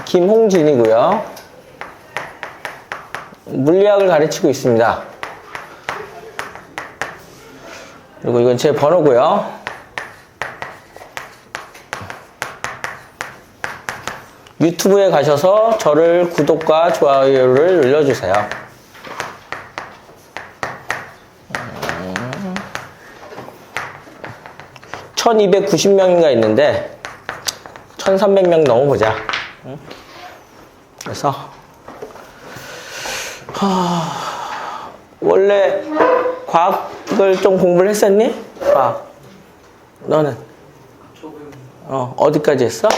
김홍진이고요. 물리학을 가르치고 있습니다. 그리고 이건 제 번호고요. 유튜브에 가셔서 저를 구독과 좋아요를 눌러주세요. 1290명인가 있는데 1300명 넘어보자. 그래서 원래 과학을 좀 공부를 했었니? 과학. 너는? 조금. 어디까지 했어?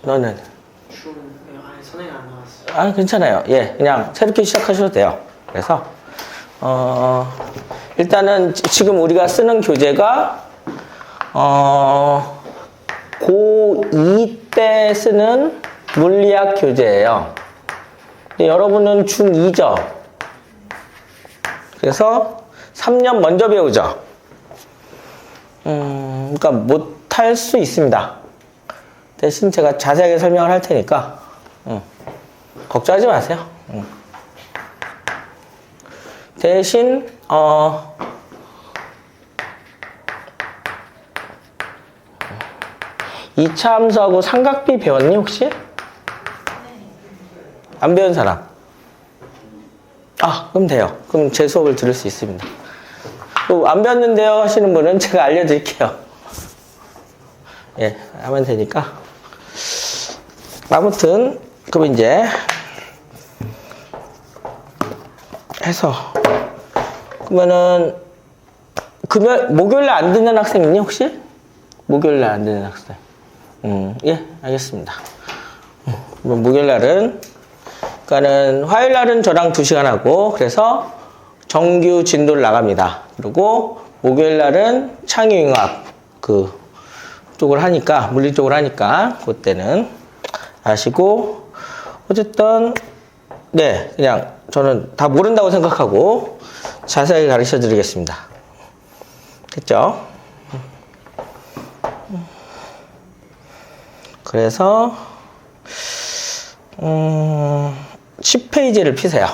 너는? 아니, 선행이 안 나왔어요. 괜찮아요. 예, 그냥 새롭게 시작하셔도 돼요. 그래서 일단은 지금 우리가 쓰는 교재가 고2 때 쓰는 물리학 교재예요. 근데 여러분은 중2죠. 그래서 3년 먼저 배우죠. 그러니까 못할 수 있습니다. 대신 제가 자세하게 설명을 할 테니까 걱정하지 마세요. 대신 2차 함수하고 삼각비 배웠니 혹시? 안 배운 사람? 그럼 돼요. 그럼 제 수업을 들을 수 있습니다. 안 배웠는데요 하시는 분은 제가 알려드릴게요. 예, 하면 되니까. 아무튼 그럼 이제 해서 그러면은 목요일날 안 듣는 학생 있니 혹시? 목요일날 안 듣는 학생. 예, 알겠습니다. 그럼 목요일날은 그러니까는 화요일날은 저랑 2시간 하고 그래서 정규 진도를 나갑니다. 그리고 목요일날은 창의융합 쪽을 하니까 물리 쪽을 하니까 그때는 아시고 어쨌든 네 그냥 저는 다 모른다고 생각하고 자세하게 가르쳐 드리겠습니다. 됐죠? 그래서 10페이지를 피세요.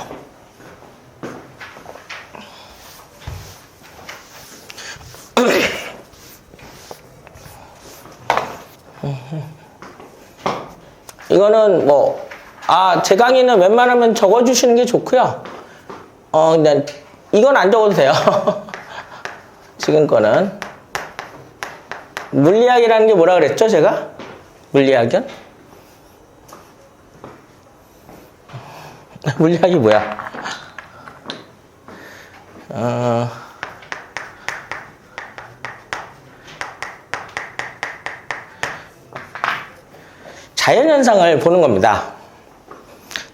이거는 제 강의는 웬만하면 적어주시는 게 좋고요. 근데 이건 안 적어도 돼요. 지금 거는. 물리학이라는 게 뭐라 그랬죠, 제가? 물리학은? 물리학이 뭐야? 자연현상을 보는 겁니다.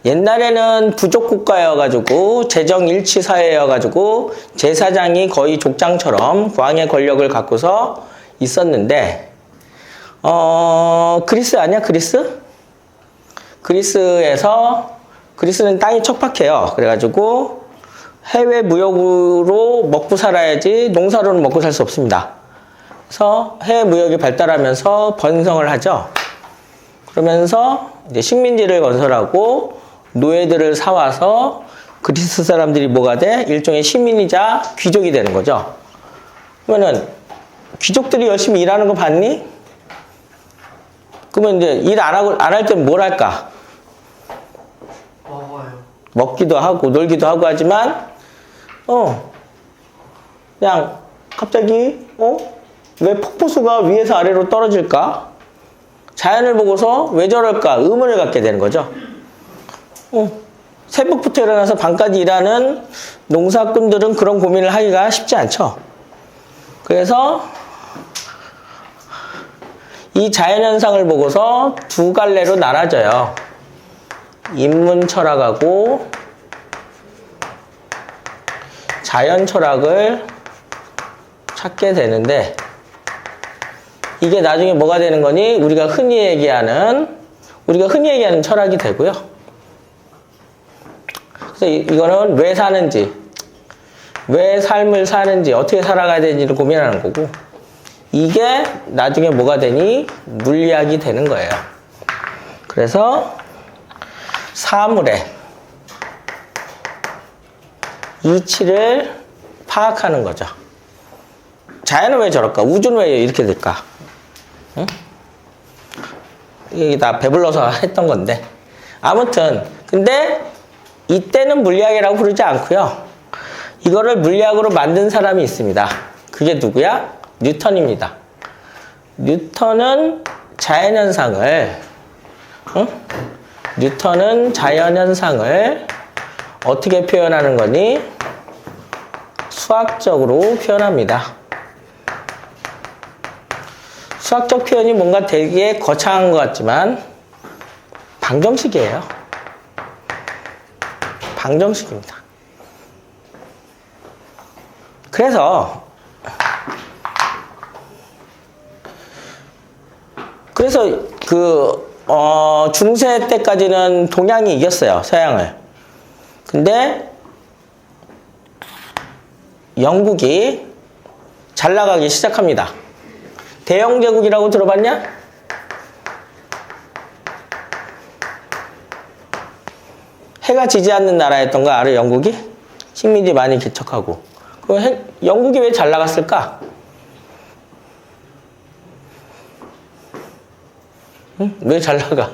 옛날에는 부족국가여가지고 재정일치사회여가지고 제사장이 거의 족장처럼 왕의 권력을 갖고서 있었는데 그리스 아니야? 그리스는 땅이 척박해요. 그래가지고 해외 무역으로 먹고 살아야지 농사로는 먹고 살 수 없습니다. 그래서 해외 무역이 발달하면서 번성을 하죠. 그러면서 이제 식민지를 건설하고 노예들을 사와서 그리스 사람들이 뭐가 돼? 일종의 시민이자 귀족이 되는 거죠. 그러면은 귀족들이 열심히 일하는 거 봤니? 그러면 이제 일 안 할 때는 뭘 할까? 먹어요. 먹기도 하고 놀기도 하고 하지만 그냥 갑자기 왜 폭포수가 위에서 아래로 떨어질까? 자연을 보고서 왜 저럴까? 의문을 갖게 되는 거죠. 새벽부터 일어나서 밤까지 일하는 농사꾼들은 그런 고민을 하기가 쉽지 않죠. 그래서 이 자연현상을 보고서 두 갈래로 나눠져요. 인문철학하고 자연철학을 찾게 되는데 이게 나중에 뭐가 되는 거니? 우리가 흔히 얘기하는 철학이 되고요. 그래서 이거는 왜 사는지, 왜 삶을 사는지, 어떻게 살아가야 되는지를 고민하는 거고, 이게 나중에 뭐가 되니? 물리학이 되는 거예요. 그래서 사물의 이치를 파악하는 거죠. 자연은 왜 저럴까? 우주는 왜 이렇게 될까? 응? 이게 다 배불러서 했던 건데. 아무튼 근데 이때는 물리학이라고 부르지 않고요. 이거를 물리학으로 만든 사람이 있습니다. 그게 누구야? 뉴턴입니다. 뉴턴은 자연현상을 어떻게 표현하는 거니? 수학적으로 표현합니다. 수학적 표현이 뭔가 되게 거창한 것 같지만 방정식이에요. 방정식입니다. 그래서 중세 때까지는 동양이 이겼어요, 서양을. 근데 영국이 잘 나가기 시작합니다. 대영제국이라고 들어봤냐? 해가 지지 않는 나라였던 거 알아, 영국이? 식민지 많이 개척하고. 영국이 왜 잘 나갔을까? 응? 왜 잘 나가?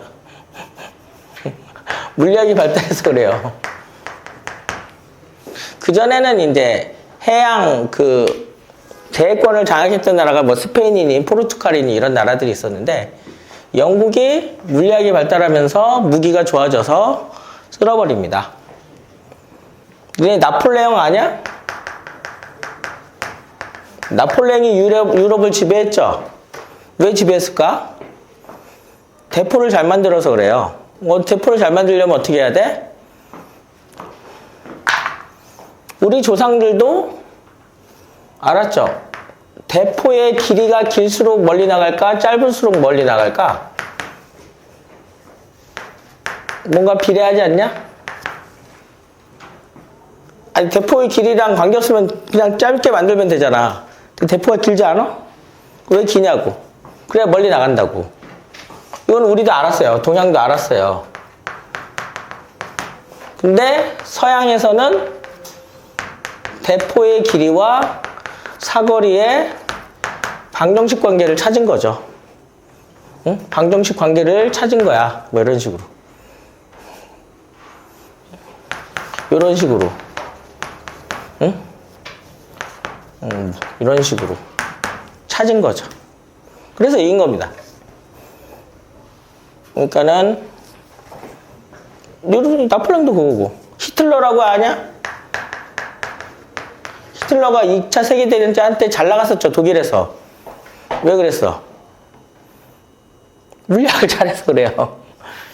물리학이 발달해서 그래요. 그전에는 이제 해양 대권을 장악했던 나라가 뭐 스페인이니 포르투갈이니 이런 나라들이 있었는데 영국이 물리학이 발달하면서 무기가 좋아져서 쓸어버립니다. 너네 나폴레옹 아냐? 나폴레옹이 유럽을 지배했죠? 왜 지배했을까? 대포를 잘 만들어서 그래요. 대포를 잘 만들려면 어떻게 해야 돼? 우리 조상들도 알았죠? 대포의 길이가 길수록 멀리 나갈까? 짧을수록 멀리 나갈까? 뭔가 비례하지 않냐? 아니, 대포의 길이랑 관계없으면 그냥 짧게 만들면 되잖아. 대포가 길지 않아? 왜 기냐고. 그래야 멀리 나간다고. 이건 우리도 알았어요. 동양도 알았어요. 근데 서양에서는 대포의 길이와 사거리의 방정식 관계를 찾은 거죠. 응? 방정식 관계를 찾은 거야. 뭐 이런 식으로. 이런 식으로. 응? 이런 식으로. 찾은 거죠. 그래서 이긴 겁니다. 그러니까는, 나폴레옹도 그거고. 히틀러라고 아냐? 히틀러가 2차 세계대전 때 잘 나갔었죠, 독일에서. 왜 그랬어? 물리학을 잘해서 그래요.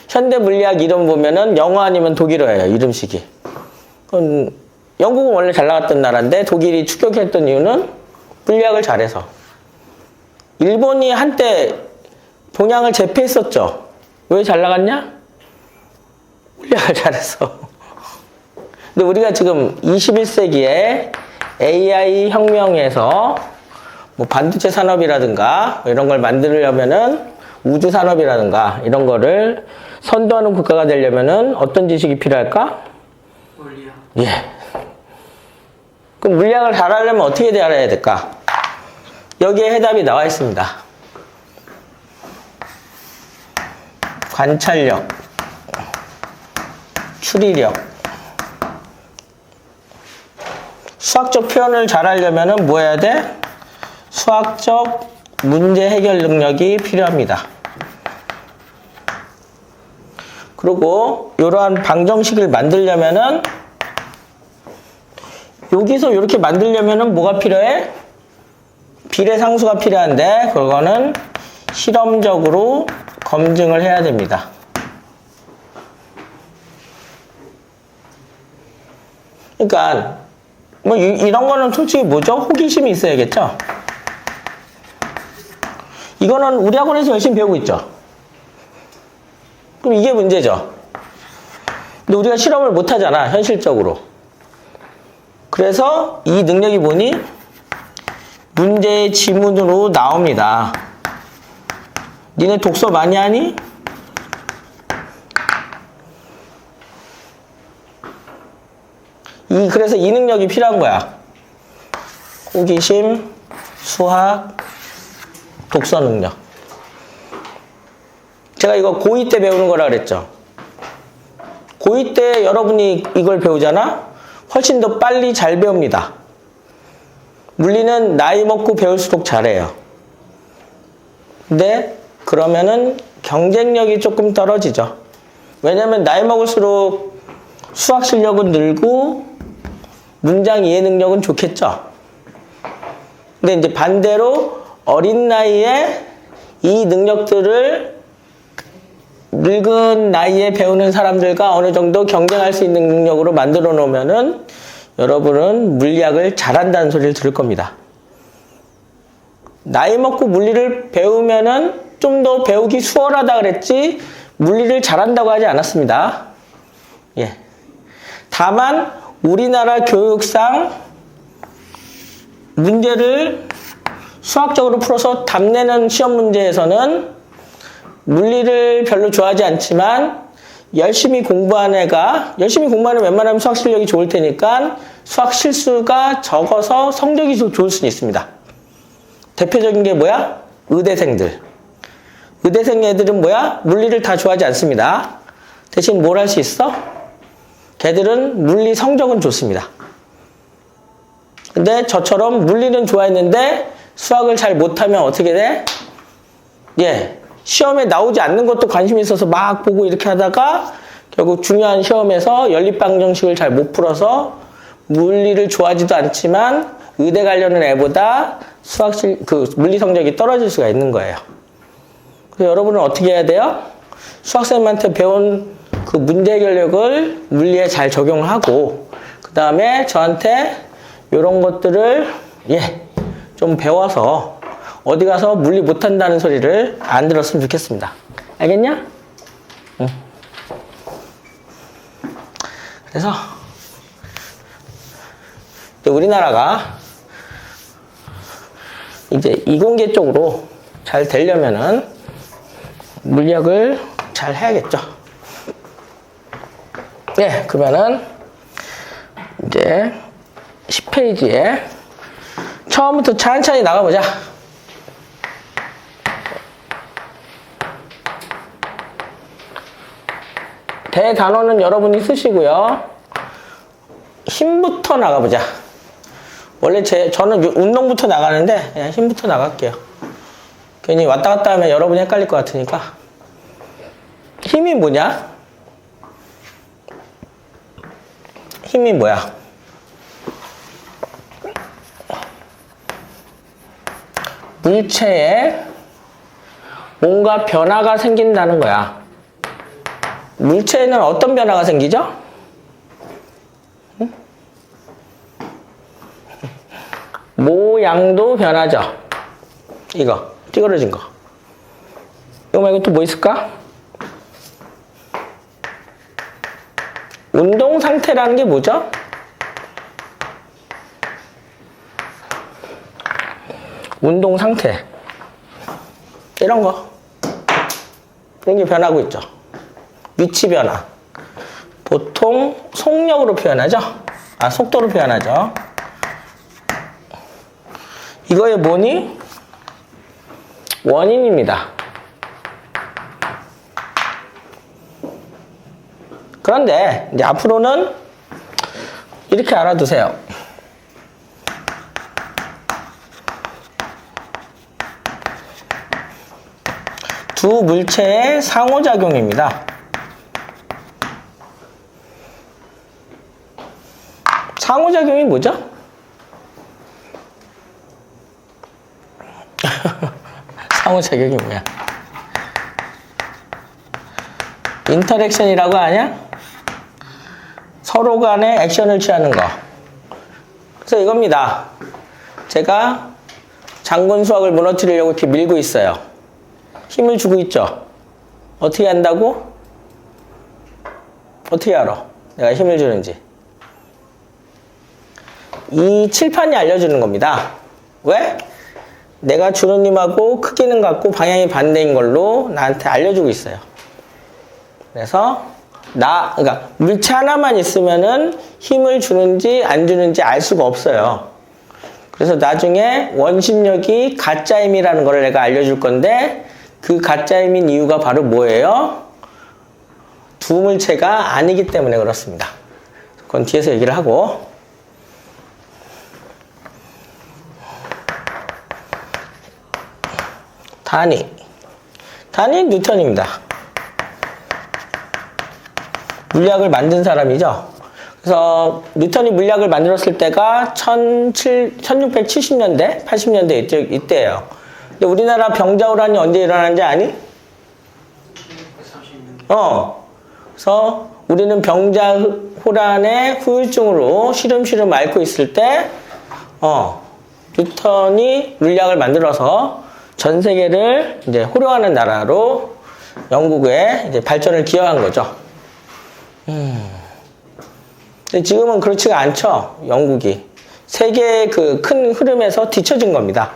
현대 물리학 이름 보면은 영어 아니면 독일어예요, 이름식이. 영국은 원래 잘 나갔던 나라인데 독일이 추격했던 이유는 물리학을 잘해서. 일본이 한때 동양을 제패했었죠. 왜 잘 나갔냐? 물리학을 잘해서. 근데 우리가 지금 21세기에 AI 혁명에서 뭐 반도체 산업이라든가 이런 걸 만들려면은 우주 산업이라든가 이런 거를 선도하는 국가가 되려면은 어떤 지식이 필요할까? 물리학. 예. 그럼 물리학을 잘하려면 어떻게 알아야 될까? 여기에 해답이 나와 있습니다. 관찰력, 추리력. 수학적 표현을 잘하려면 뭐 해야 돼? 수학적 문제 해결 능력이 필요합니다. 그리고 이러한 방정식을 만들려면은 여기서 이렇게 만들려면은 뭐가 필요해? 비례상수가 필요한데 그거는 실험적으로 검증을 해야 됩니다. 그러니까 뭐 이런 거는 솔직히 뭐죠? 호기심이 있어야겠죠? 이거는 우리 학원에서 열심히 배우고 있죠? 그럼 이게 문제죠? 근데 우리가 실험을 못 하잖아, 현실적으로. 그래서 이 능력이 뭐니? 문제의 지문으로 나옵니다. 니네 독서 많이 하니? 그래서 이 능력이 필요한 거야. 호기심, 수학, 독서 능력. 제가 이거 고2 때 배우는 거라 그랬죠. 고2 때 여러분이 이걸 배우잖아? 훨씬 더 빨리 잘 배웁니다. 물리는 나이 먹고 배울수록 잘해요. 근데 그러면은 경쟁력이 조금 떨어지죠. 왜냐면 나이 먹을수록 수학 실력은 늘고 문장 이해 능력은 좋겠죠. 근데 이제 반대로 어린 나이에 이 능력들을 늙은 나이에 배우는 사람들과 어느 정도 경쟁할 수 있는 능력으로 만들어 놓으면은 여러분은 물리학을 잘한다는 소리를 들을 겁니다. 나이 먹고 물리를 배우면은 좀 더 배우기 수월하다 그랬지 물리를 잘한다고 하지 않았습니다. 예. 다만 우리나라 교육상 문제를 수학적으로 풀어서 답내는 시험 문제에서는 물리를 별로 좋아하지 않지만 열심히 공부한 애가 열심히 공부하는 웬만하면 수학 실력이 좋을 테니까 수학 실수가 적어서 성적이 좋을 수는 있습니다. 대표적인 게 뭐야? 의대생들. 의대생 애들은 뭐야? 물리를 다 좋아하지 않습니다. 대신 뭘 할 수 있어? 걔들은 물리 성적은 좋습니다. 근데 저처럼 물리는 좋아했는데 수학을 잘 못하면 어떻게 돼? 예. 시험에 나오지 않는 것도 관심이 있어서 막 보고 이렇게 하다가 결국 중요한 시험에서 연립방정식을 잘 못 풀어서 물리를 좋아하지도 않지만 의대 가려는 애보다 물리 성적이 떨어질 수가 있는 거예요. 그래서 여러분은 어떻게 해야 돼요? 수학생님한테 배운 그 문제 해결력을 물리에 잘 적용하고 그 다음에 저한테 이런 것들을 좀 배워서 어디 가서 물리 못한다는 소리를 안 들었으면 좋겠습니다. 알겠냐? 응. 그래서 우리나라가 이제 이공계 쪽으로 잘 되려면은 물리학을 잘 해야겠죠. 네, 그러면은 이제 10페이지에 처음부터 천천히 나가보자. 대단원은 여러분이 쓰시고요. 힘부터 나가보자. 원래 저는 운동부터 나가는데 그냥 힘부터 나갈게요. 괜히 왔다 갔다 하면 여러분이 헷갈릴 것 같으니까. 힘이 뭐냐? 힘이 뭐야? 물체에 뭔가 변화가 생긴다는 거야. 물체에는 어떤 변화가 생기죠? 모양도 변하죠. 이거 찌그러진 거. 이거 말고 또 뭐 있을까? 운동 상태라는 게 뭐죠? 운동 상태. 이런 거. 이런 게 변하고 있죠. 위치 변화. 보통 속력으로 표현하죠. 속도로 표현하죠. 이거의 뭐니? 원인입니다. 그런데 이제 앞으로는 이렇게 알아두세요. 두 물체의 상호작용입니다. 상호작용이 뭐죠? 상호작용이 뭐야? 인터랙션이라고 하냐? 서로 간에 액션을 취하는 거. 그래서 이겁니다. 제가 장군 수학을 무너뜨리려고 이렇게 밀고 있어요. 힘을 주고 있죠. 어떻게 한다고? 어떻게 알아? 내가 힘을 주는지. 이 칠판이 알려주는 겁니다. 왜? 내가 주는 힘하고 크기는 같고 방향이 반대인 걸로 나한테 알려주고 있어요. 그래서 그러니까 물체 하나만 있으면은 힘을 주는지 안 주는지 알 수가 없어요. 그래서 나중에 원심력이 가짜 힘이라는 걸 내가 알려줄 건데 그 가짜 힘인 이유가 바로 뭐예요? 두 물체가 아니기 때문에 그렇습니다. 그건 뒤에서 얘기를 하고. 단위 뉴턴입니다. 물리학을 만든 사람이죠. 그래서 뉴턴이 물리학을 만들었을 때가 1670년대, 80년대 이때예요. 근데 우리나라 병자호란이 언제 일어났는지 아니? 1930년. 그래서 우리는 병자호란의 후유증으로 시름시름 앓고 있을 때, 뉴턴이 물리학을 만들어서 전 세계를 이제 호령하는 나라로 영국의 이제 발전을 기여한 거죠. 근데 지금은 그렇지가 않죠. 영국이 세계의 그 큰 흐름에서 뒤처진 겁니다.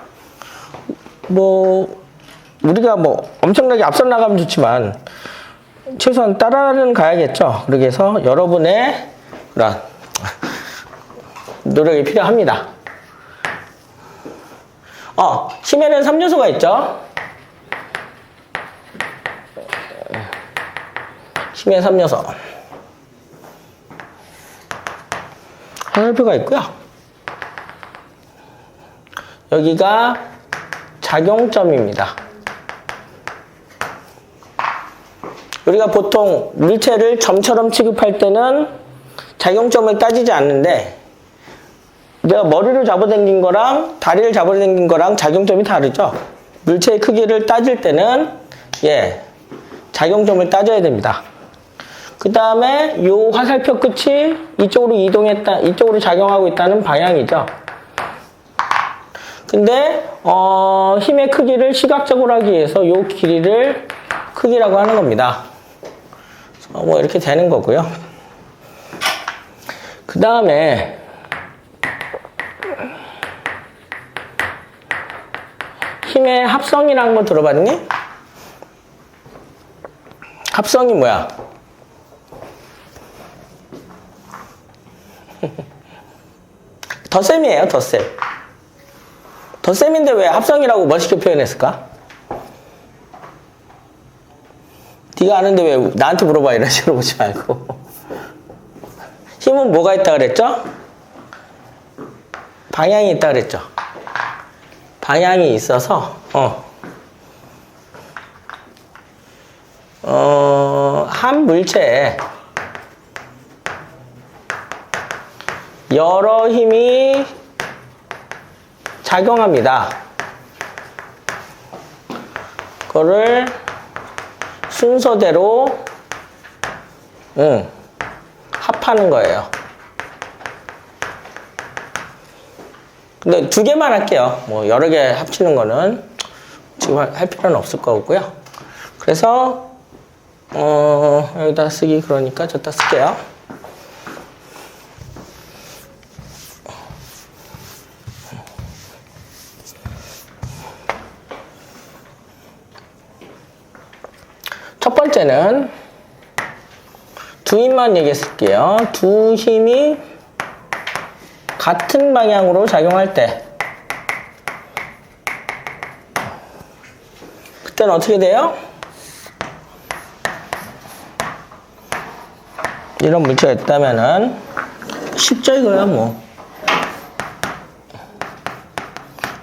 우리가 엄청나게 앞서 나가면 좋지만 최소한 따라는 가야겠죠. 그러기 위해서 여러분의 그런 노력이 필요합니다. 힘에는 3요소가 있죠. 힘의 3요소. 화살표가 있고요. 여기가 작용점입니다. 우리가 보통 물체를 점처럼 취급할 때는 작용점을 따지지 않는데 내가 머리를 잡아당긴 거랑 다리를 잡아당긴 거랑 작용점이 다르죠. 물체의 크기를 따질 때는 작용점을 따져야 됩니다. 그 다음에 이 화살표 끝이 이쪽으로 이쪽으로 작용하고 있다는 방향이죠. 근데 힘의 크기를 시각적으로 하기 위해서 이 길이를 크기라고 하는 겁니다. 이렇게 되는 거고요. 그 다음에 힘의 합성이라는 거 들어봤니? 합성이 뭐야? 덧셈이에요, 덧셈. 덧셈인데 왜 합성이라고 멋있게 표현했을까? 네가 아는데 왜 나한테 물어봐, 이런 식으로 보지 말고. 힘은 뭐가 있다 그랬죠? 방향이 있다 그랬죠? 방향이 있어서 한 물체에 여러 힘이 작용합니다. 그거를 순서대로 합하는 거예요. 근데 두 개만 할게요. 여러 개 합치는 거는 지금 할 필요는 없을 거고요. 그래서 여기다 쓰기 그러니까 저기다 쓸게요. 첫 번째는 두 힘만 얘기했을게요. 두 힘이 같은 방향으로 작용할 때 그때는 어떻게 돼요? 이런 물체가 있다면은 쉽죠, 이거야.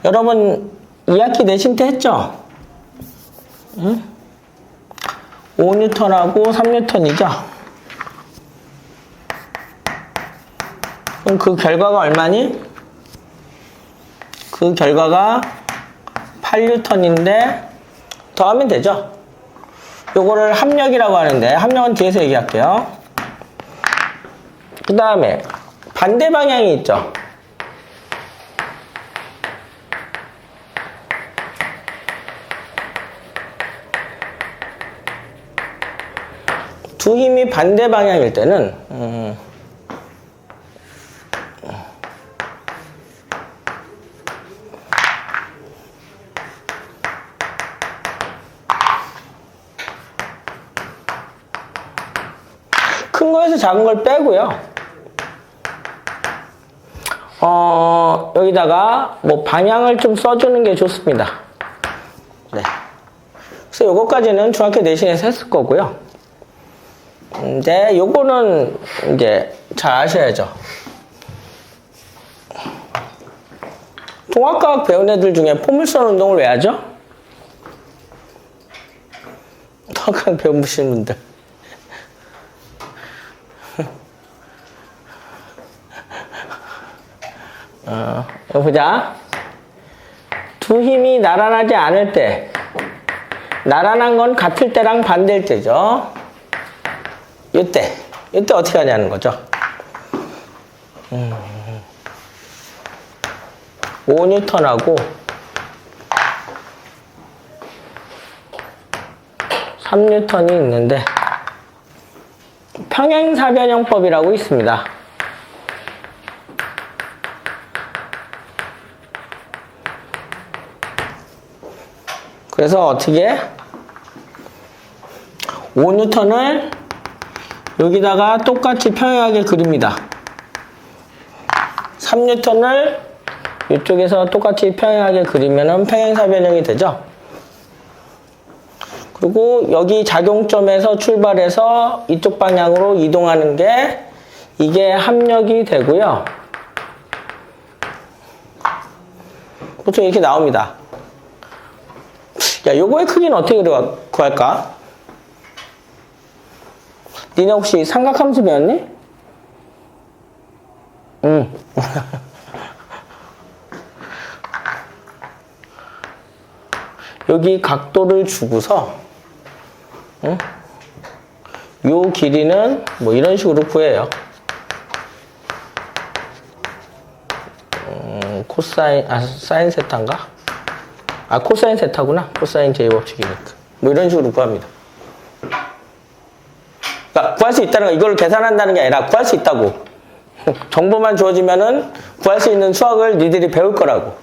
여러분 2학기 내신 때 했죠? 5N하고 3N이죠? 그럼 그 결과가 얼마니? 그 결과가 8N인데 더하면 되죠? 요거를 합력이라고 하는데 합력은 뒤에서 얘기할게요. 그 다음에 반대 방향이 있죠? 두 힘이 반대 방향일 때는 큰 거에서 작은 걸 빼고요. 여기다가 뭐 방향을 좀 써주는 게 좋습니다. 네. 그래서 요거까지는 중학교 내신에서 했을 거고요. 이제 요거는 이제 잘 아셔야죠. 통합과학 배운 애들 중에 포물선 운동을 왜 하죠? 통합과학 배우신 분들. 여기 보자. 두 힘이 나란하지 않을 때, 나란한 건 같을 때랑 반대일 때죠. 이때 어떻게 하냐는 거죠. 5N하고 3N이 있는데 평행사변형법이라고 있습니다. 그래서 어떻게 5N을 여기다가 똑같이 평행하게 그립니다. 3N을 이쪽에서 똑같이 평행하게 그리면 평행사변형이 되죠. 그리고 여기 작용점에서 출발해서 이쪽 방향으로 이동하는 게 이게 합력이 되고요. 보통 이렇게 나옵니다. 야, 요거의 크기는 어떻게 구할까? 니네 혹시 삼각함수 배웠니? 응. 여기 각도를 주고서 응? 요 길이는 뭐 이런 식으로 구해요. 코사인, 사인 세타인가? 코사인 세타구나. 코사인 제곱법칙이니까. 뭐 이런 식으로 구합니다. 그러니까 구할 수 있다는 건 이걸 계산한다는 게 아니라 구할 수 있다고. 정보만 주어지면은 구할 수 있는 수학을 니들이 배울 거라고.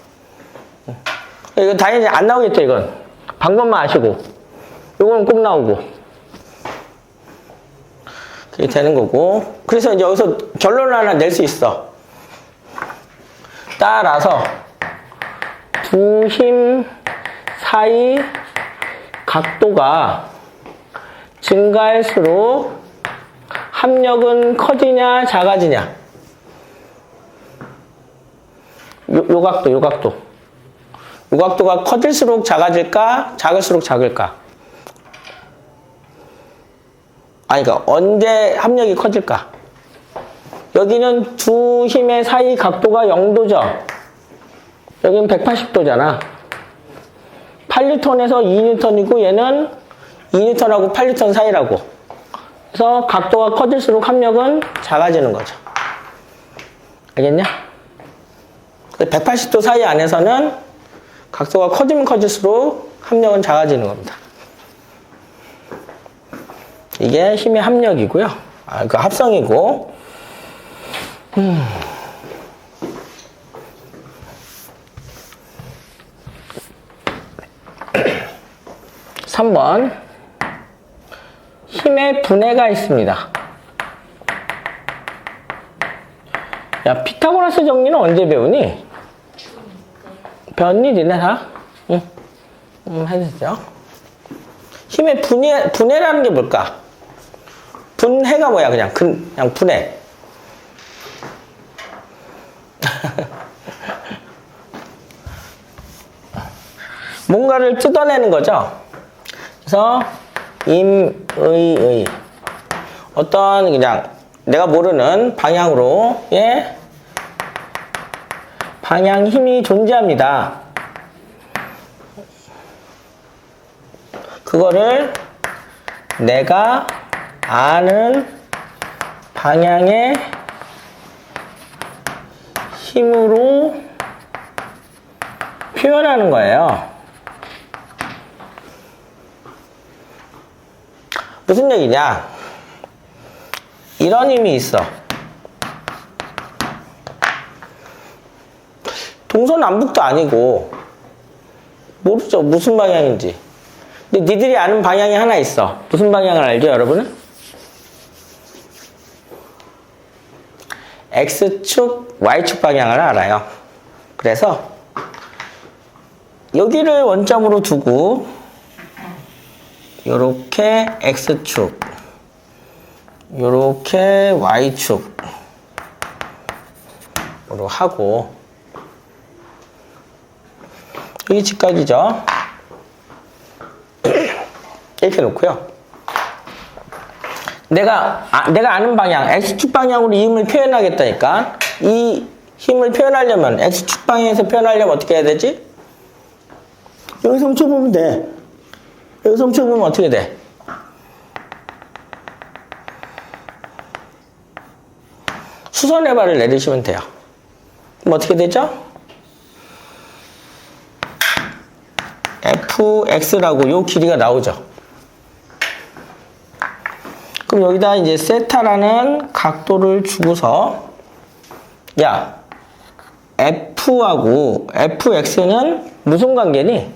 이거 당연히 안 나오겠죠, 이건. 방법만 아시고. 요거는 꼭 나오고. 그게 되는 거고. 그래서 이제 여기서 결론을 하나 낼 수 있어. 따라서 두 힘 사이 각도가 증가할수록 합력은 커지냐 작아지냐. 요 각도. 요 각도가 커질수록 작아질까 작을수록 작을까. 그러니까 언제 합력이 커질까. 여기는 두 힘의 사이 각도가 0도죠. 여기는 180도잖아. 8N에서 2N이고 얘는 2N하고 8N 사이라고. 그래서 각도가 커질수록 합력은 작아지는 거죠. 알겠냐? 180도 사이 안에서는 각도가 커지면 커질수록 합력은 작아지는 겁니다. 이게 힘의 합력이고요. 그 합성이고. 3번 힘의 분해가 있습니다. 야, 피타고라스 정리는 언제 배우니? 배웠니 니네 다? 응. 해주세요. 힘의 분해라는 게 뭘까? 분해가 뭐야? 그냥 분해. 뭔가를 뜯어내는 거죠. 그래서 임의의 어떤 그냥 내가 모르는 방향으로 방향 힘이 존재합니다. 그거를 내가 아는 방향의 힘으로 표현하는 거예요. 무슨 얘기냐? 이런 힘이 있어. 동서남북도 아니고 모르죠. 무슨 방향인지. 근데 니들이 아는 방향이 하나 있어. 무슨 방향을 알죠, 여러분은? X축, Y축 방향을 알아요. 그래서 여기를 원점으로 두고 요렇게 X축, 요렇게 Y축으로 하고 여기 직각이죠. 이렇게 놓고요. 내가 아는 방향, X축 방향으로 이 힘을 표현하겠다니까 이 힘을 표현하려면 X축 방향에서 표현하려면 어떻게 해야 되지? 여기서 멈춰보면 돼. 여기서 멈춰보면 어떻게 돼? 수선의 발을 내리시면 돼요. 그럼 어떻게 되죠? fx라고 요 길이가 나오죠. 그럼 여기다 이제 세타라는 각도를 주고서 야 f하고 fx는 무슨 관계니?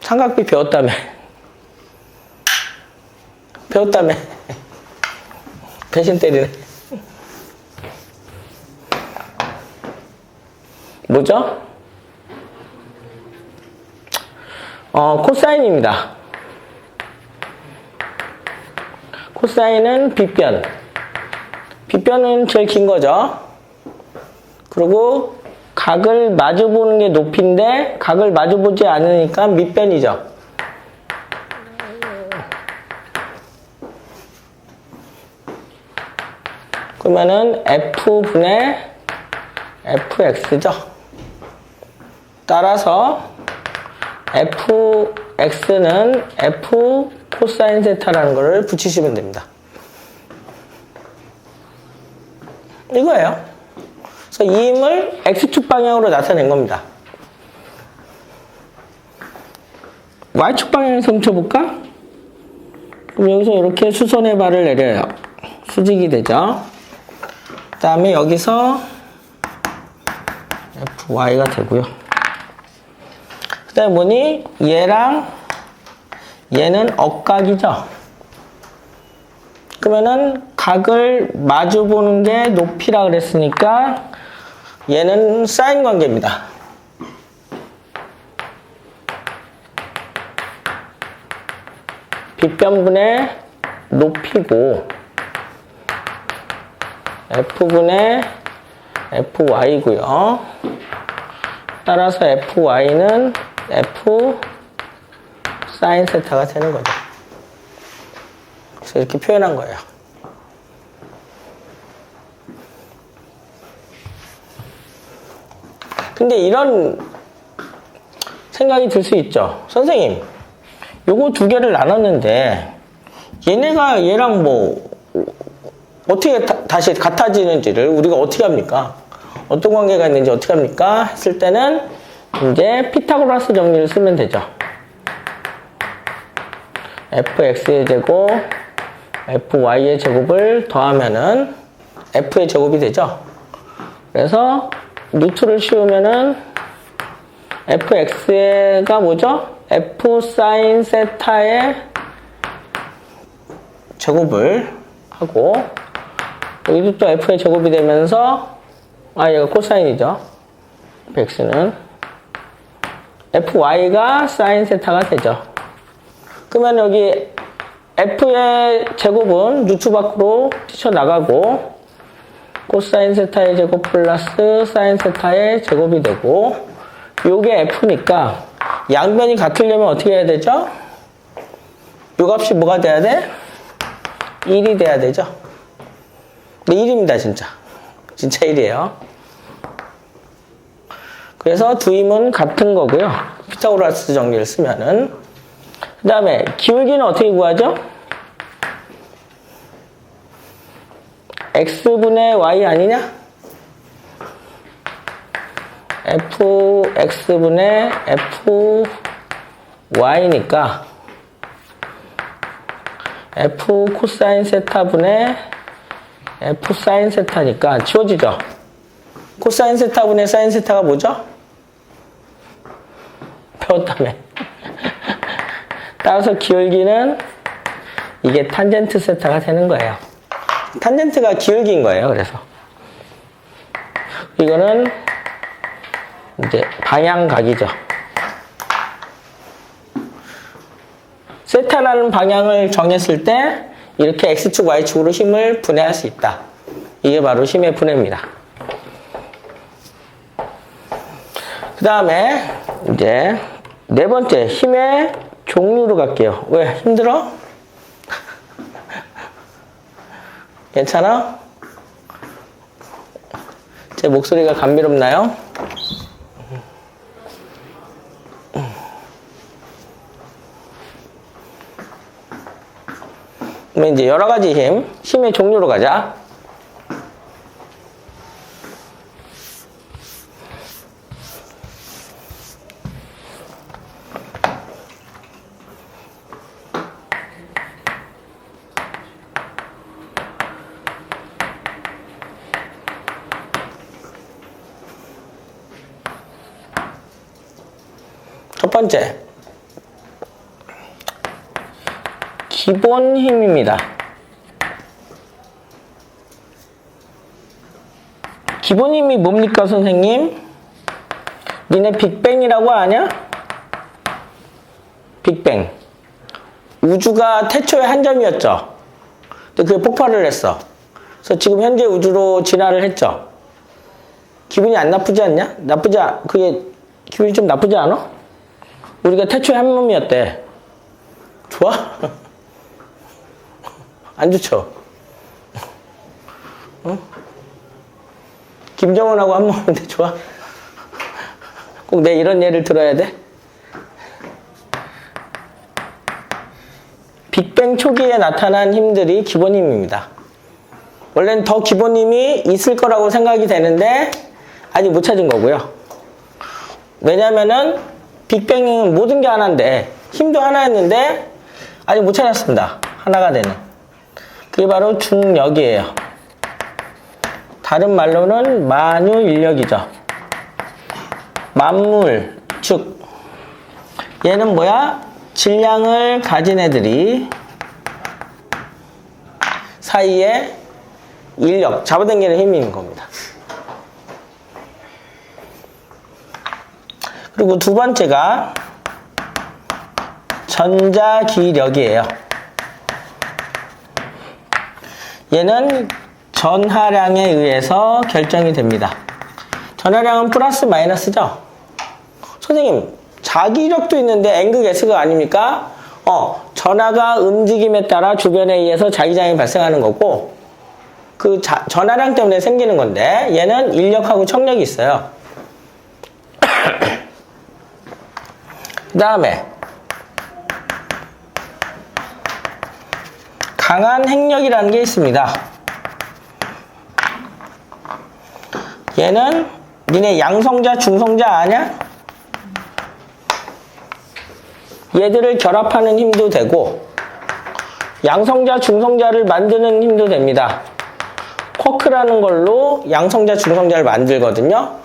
삼각비 배웠다며. 배웠다며. 배신 때리네. 뭐죠? 코사인입니다. 코사인은 빗변. 빗변은 제일 긴 거죠. 그리고 각을 마주보는 게 높이인데 각을 마주보지 않으니까 밑변이죠. 그러면은 F분의 fx죠. 따라서 fx는 f 코사인 세타라는 거를 붙이시면 됩니다. 이거예요. 그래서 이 힘을 x축 방향으로 나타낸 겁니다. y축 방향에서 훔쳐볼까? 그럼 여기서 이렇게 수선의 발을 내려요. 수직이 되죠. 그 다음에 여기서 fy가 되고요. 그 다음에 뭐니? 얘랑 얘는 억각이죠. 그러면은 각을 마주 보는 게 높이라 그랬으니까 얘는 사인 관계입니다. 빗변분의 높이고 f분의 fy고요. 따라서 fy는 f 사인 세타가 되는 거죠. 그래서 이렇게 표현한 거예요. 근데 이런 생각이 들 수 있죠. 선생님, 요거 두 개를 나눴는데 얘네가 얘랑 뭐 어떻게 다시 같아지는지를 우리가 어떻게 합니까? 어떤 관계가 있는지 어떻게 합니까? 했을 때는 이제 피타고라스 정리를 쓰면 되죠. fx의 제곱, fy의 제곱을 더하면은 f의 제곱이 되죠. 그래서 루트를 씌우면은 fx가 뭐죠? f 사인 세타의 제곱을 하고 여기도 또 f의 제곱이 되면서 얘가 코사인이죠. x는 fy가 사인 세타가 되죠. 그러면 여기 f의 제곱은 루트 밖으로 뛰쳐나가고 코사인 세타의 제곱 플러스 사인 세타의 제곱이 되고 요게 f니까 양변이 같으려면 어떻게 해야 되죠? 요 값이 뭐가 돼야 돼? 1이 돼야 되죠. 근데 1입니다 진짜. 진짜 1이에요. 그래서 두 힘은 같은 거고요. 피타고라스 정리를 쓰면은 그 다음에 기울기는 어떻게 구하죠? x분의 y 아니냐? fx분의 fy니까 f 코사인 세타분의 f 사인 세타니까 지워지죠? 코사인 세타분의 사인 세타가 뭐죠? 배웠다며. 따라서 기울기는 이게 탄젠트 세타가 되는 거예요. 탄젠트가 기울기인 거예요. 그래서 이거는 이제 방향각이죠. 세타라는 방향을 정했을 때 이렇게 X축, Y축으로 힘을 분해할 수 있다. 이게 바로 힘의 분해입니다. 그 다음에 이제 네 번째 힘의 종류로 갈게요. 왜? 힘들어? 괜찮아? 제 목소리가 감미롭나요? 그러면 이제 여러 가지 힘의 종류로 가자. 첫 번째, 기본 힘입니다. 기본 힘이 뭡니까, 선생님? 니네 빅뱅이라고 아냐? 빅뱅. 우주가 태초에 한 점이었죠. 근데 그게 폭발을 했어. 그래서 지금 현재 우주로 진화를 했죠. 기분이 안 나쁘지 않냐? 그게 기분이 좀 나쁘지 않아? 우리가 태초에 한 놈이었대. 좋아? 안 좋죠? 응? 김정은하고 한 놈인데 좋아? 꼭 내 이런 예를 들어야 돼? 빅뱅 초기에 나타난 힘들이 기본 힘입니다. 원래는 더 기본 힘이 있을 거라고 생각이 되는데 아직 못 찾은 거고요. 왜냐면은 빅뱅은 모든 게 하나인데 힘도 하나였는데 아직 못 찾았습니다. 하나가 되는. 그게 바로 중력이에요. 다른 말로는 만유인력이죠. 만물, 즉 얘는 뭐야? 질량을 가진 애들이 사이에 인력, 잡아당기는 힘이 있는 겁니다. 그리고 두 번째가 전자기력이에요. 얘는 전하량에 의해서 결정이 됩니다. 전하량은 플러스 마이너스죠? 선생님, 자기력도 있는데 N극 S극 아닙니까? 전하가 움직임에 따라 주변에 의해서 자기장이 발생하는 거고 그 전하량 때문에 생기는 건데 얘는 인력하고 청력이 있어요. 그 다음에 강한 핵력이라는 게 있습니다. 얘는 니네 양성자, 중성자 아냐? 얘들을 결합하는 힘도 되고 양성자, 중성자를 만드는 힘도 됩니다. 쿼크라는 걸로 양성자, 중성자를 만들거든요.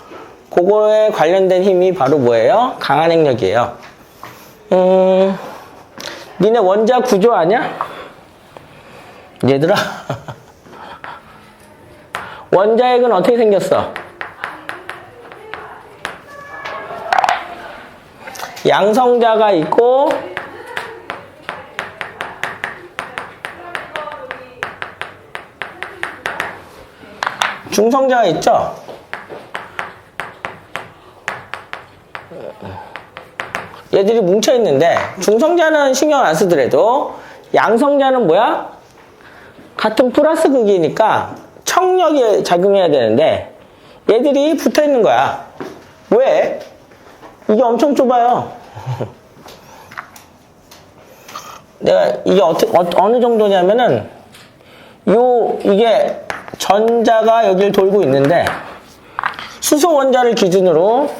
그거에 관련된 힘이 바로 뭐예요? 강한 핵력이에요. 니네 원자 구조 아냐? 얘들아 원자핵은 어떻게 생겼어? 양성자가 있고 중성자가 있죠? 얘들이 뭉쳐있는데 중성자는 신경 안 쓰더라도 양성자는 뭐야? 같은 플러스 극이니까 청력이 작용해야 되는데 얘들이 붙어있는 거야. 왜? 이게 엄청 좁아요. 내가 이게 어느 정도냐면은 이게 전자가 여기를 돌고 있는데 수소 원자를 기준으로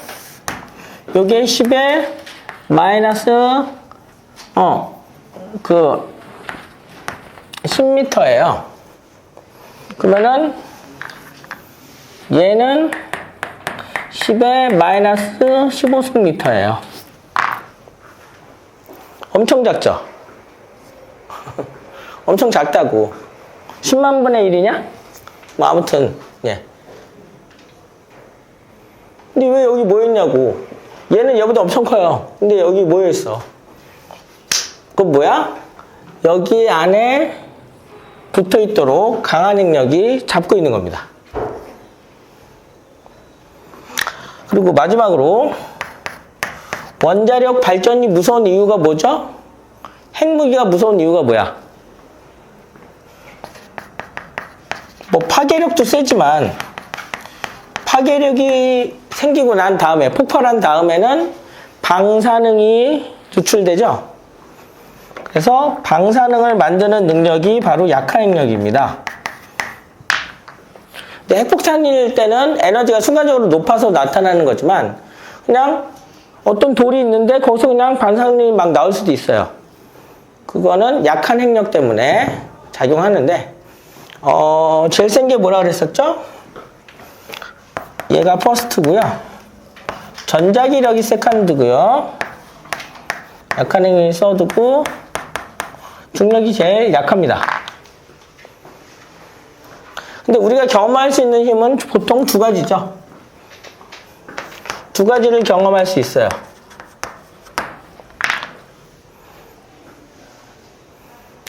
요게 10의 마이너스 10m예요. 그러면은 얘는 10의 마이너스 15승미터예요. 엄청 작죠? 엄청 작다고. 10만 분의 1이냐? 뭐 아무튼 예. 근데 왜 여기 모여있냐고. 얘는 얘보다 엄청 커요. 근데 여기 모여있어. 그건 뭐야? 여기 안에 붙어있도록 강한 핵력이 잡고 있는 겁니다. 그리고 마지막으로 원자력 발전이 무서운 이유가 뭐죠? 핵무기가 무서운 이유가 뭐야? 뭐 파괴력도 세지만 파괴력이 생기고 난 다음에 폭발한 다음에는 방사능이 누출되죠. 그래서 방사능을 만드는 능력이 바로 약한 핵력입니다. 근데 핵폭탄일 때는 에너지가 순간적으로 높아서 나타나는 거지만 그냥 어떤 돌이 있는데 거기서 그냥 방사능이 막 나올 수도 있어요. 그거는 약한 핵력 때문에 작용하는데 제일 센 게 뭐라 그랬었죠? 얘가 퍼스트고요. 전자기력이 세컨드고요. 약한 핵력이 서드고 중력이 제일 약합니다. 근데 우리가 경험할 수 있는 힘은 보통 두 가지죠. 두 가지를 경험할 수 있어요.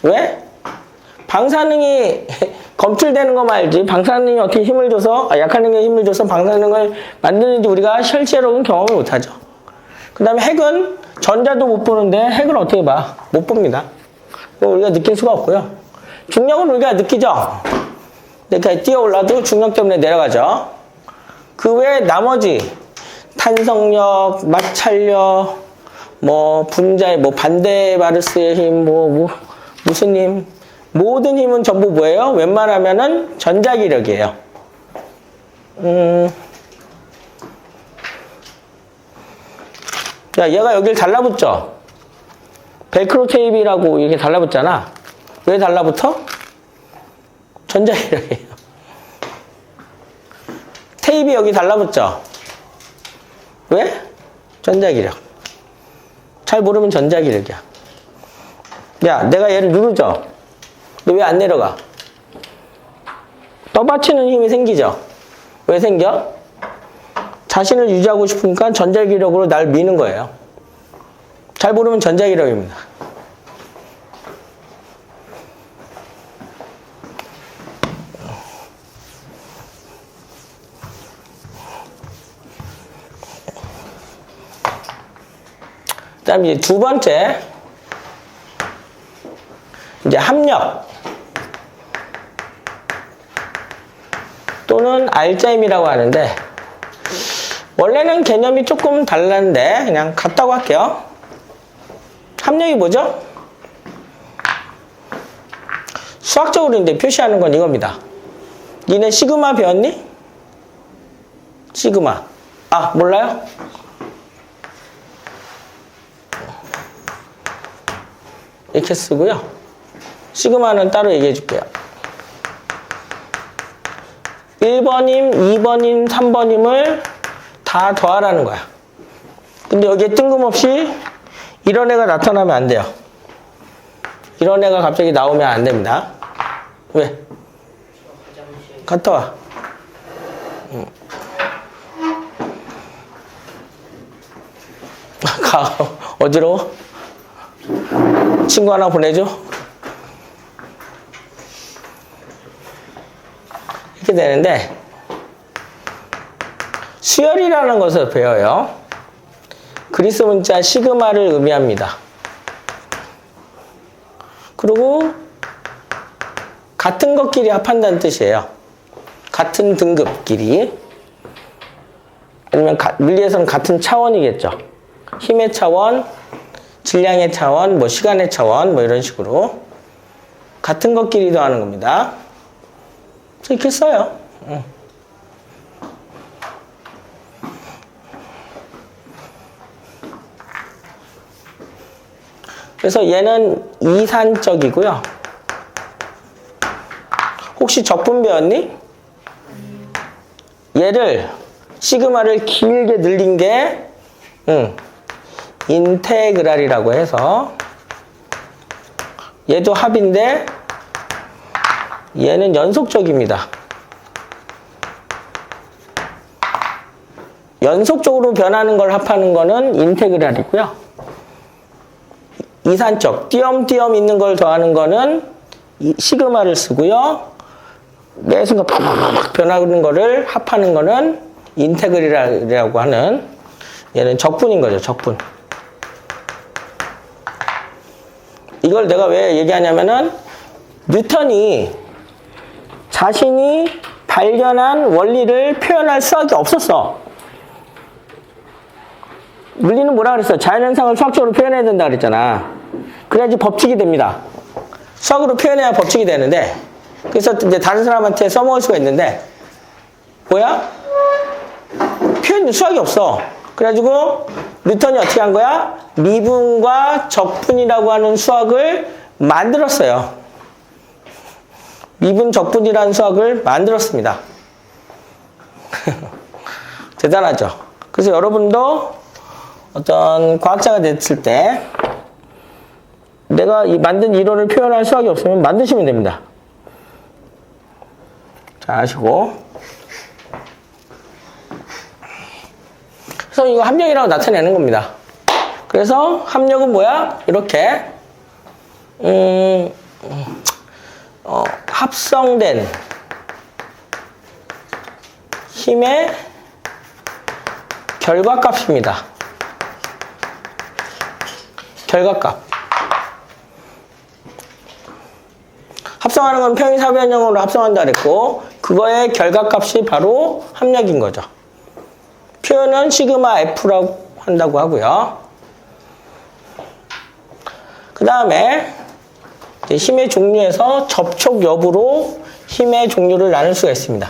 왜? 방사능이 검출되는 거 말지 방사능이 어떻게 힘을 줘서 약한 핵력에 힘을 줘서 방사능을 만드는지 우리가 실제로는 경험을 못하죠. 그 다음에 핵은 전자도 못 보는데 핵을 어떻게 봐? 못 봅니다. 우리가 느낄 수가 없고요. 중력은 우리가 느끼죠. 이렇게 뛰어올라도 중력 때문에 내려가죠. 그 외에 나머지 탄성력, 마찰력, 뭐 분자의 뭐 반데바르스의 힘, 무슨 힘, 모든 힘은 전부 뭐예요? 웬만하면은 전자기력이에요. 야, 얘가 여길 달라붙죠? 벨크로 테이프라고 이렇게 달라붙잖아. 왜 달라붙어? 전자기력이에요. 테이프 여기 달라붙죠? 왜? 전자기력. 잘 모르면 전자기력이야. 야, 내가 얘를 누르죠? 근데 왜 안 내려가? 떠받치는 힘이 생기죠? 왜 생겨? 자신을 유지하고 싶으니까 전자기력으로 날 미는 거예요. 잘 모르면 전자기력입니다. 그 다음 이제 두 번째, 이제 합력 또는 알자임이라고 하는데 원래는 개념이 조금 달랐는데 그냥 같다고 할게요. 합력이 뭐죠? 수학적으로 이제 표시하는 건 이겁니다. 니네 시그마 배웠니? 시그마. 아, 몰라요? 이렇게 쓰고요. 시그마는 따로 얘기해 줄게요. 1번임, 2번임, 3번임을 다 더하라는 거야. 근데 여기에 뜬금없이 이런 애가 나타나면 안 돼요. 이런 애가 갑자기 나오면 안 됩니다. 왜? 갔다 와. 가. 어지러워? 친구 하나 보내줘? 이렇게 되는데 수열이라는 것을 배워요. 그리스 문자 시그마를 의미합니다. 그리고 같은 것끼리 합한다는 뜻이에요. 같은 등급끼리. 아니면 물리에서는 같은 차원이겠죠. 힘의 차원, 질량의 차원, 뭐 시간의 차원, 뭐 이런 식으로 같은 것끼리도 하는 겁니다. 이렇게 써요. 그래서 얘는 이산적이고요. 혹시 적분 배웠니? 얘를 시그마를 길게 늘린 게 인테그랄이라고 해서 얘도 합인데 얘는 연속적입니다. 연속적으로 변하는 걸 합하는 거는 인테그랄이고요. 이산적, 띄엄띄엄 있는 걸 더하는 거는 시그마를 쓰고요. 매 순간 팍팍팍 변하는 거를 합하는 거는 인테그랄이라고 하는, 얘는 적분인 거죠, 적분. 이걸 내가 왜 얘기하냐면은 뉴턴이 자신이 발견한 원리를 표현할 수학이 없었어. 물리는 뭐라 그랬어? 자연현상을 수학적으로 표현해야 된다 그랬잖아. 그래야지 법칙이 됩니다. 수학으로 표현해야 법칙이 되는데, 그래서 이제 다른 사람한테 써먹을 수가 있는데, 뭐야? 표현 수학이 없어. 그래가지고 뉴턴이 어떻게 한 거야? 미분과 적분이라고 하는 수학을 만들었어요. 미분 적분이라는 수학을 만들었습니다. 대단하죠? 그래서 여러분도 어떤 과학자가 됐을 때 내가 이 만든 이론을 표현할 수학이 없으면 만드시면 됩니다. 자, 아시고. 그래서 이거 합력이라고 나타내는 겁니다. 그래서 합력은 뭐야? 이렇게 합성된 힘의 결과값입니다. 결과값. 합성하는 건 평행사변형으로 합성한다 그랬고, 그거의 결과값이 바로 합력인 거죠. 표현은 시그마 F라고 한다고 하고요. 그 다음에 힘의 종류에서 접촉 여부로 힘의 종류를 나눌 수가 있습니다.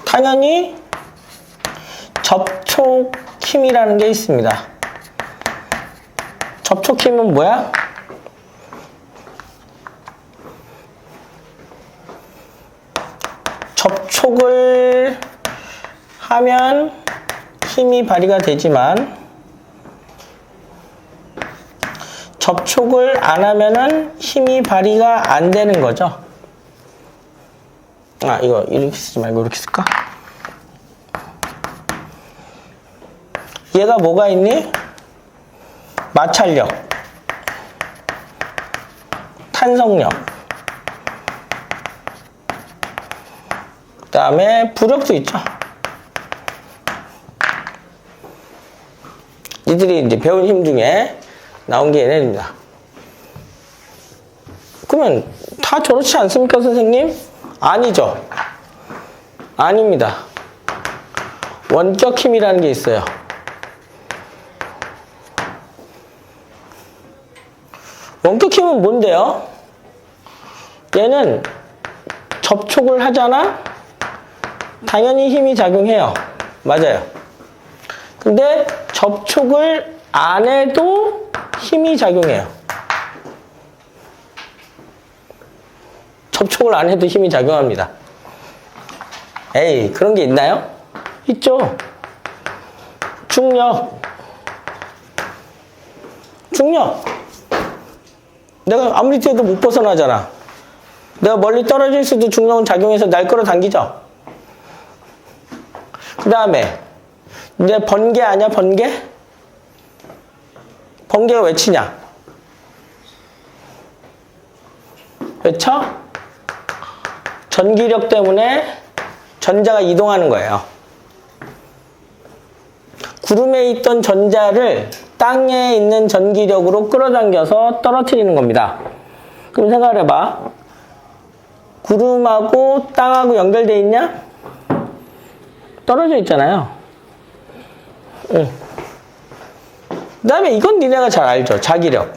당연히 접촉 힘이라는 게 있습니다. 접촉 힘은 뭐야? 접촉을 하면 힘이 발휘가 되지만 접촉을 안 하면은 힘이 발휘가 안 되는 거죠. 아, 이거 이렇게 쓰지 말고 이렇게 쓸까? 얘가 뭐가 있니? 마찰력, 탄성력, 그 다음에 부력도 있죠. 이들이 이제 배운 힘 중에 나온 게 얘네입니다. 그러면 다 저렇지 않습니까, 선생님? 아니죠. 아닙니다. 원격 힘이라는 게 있어요. 원격 힘은 뭔데요? 얘는 접촉을 하잖아? 당연히 힘이 작용해요. 맞아요. 근데 접촉을 안 해도 힘이 작용해요. 접촉을 안 해도 힘이 작용합니다. 에이, 그런 게 있나요? 있죠. 중력. 중력. 내가 아무리 뛰어도 못 벗어나잖아. 내가 멀리 떨어져 있어도 중력은 작용해서 날 끌어당기죠. 그 다음에 이제 번개 아니야, 번개? 번개가 왜 치냐? 왜 쳐? 전기력 때문에 전자가 이동하는 거예요. 구름에 있던 전자를 땅에 있는 전기력으로 끌어당겨서 떨어뜨리는 겁니다. 그럼 생각을 해봐. 구름하고 땅하고 연결되어 있냐? 떨어져 있잖아요. 응. 그 다음에 이건 니네가 잘 알죠. 자기력.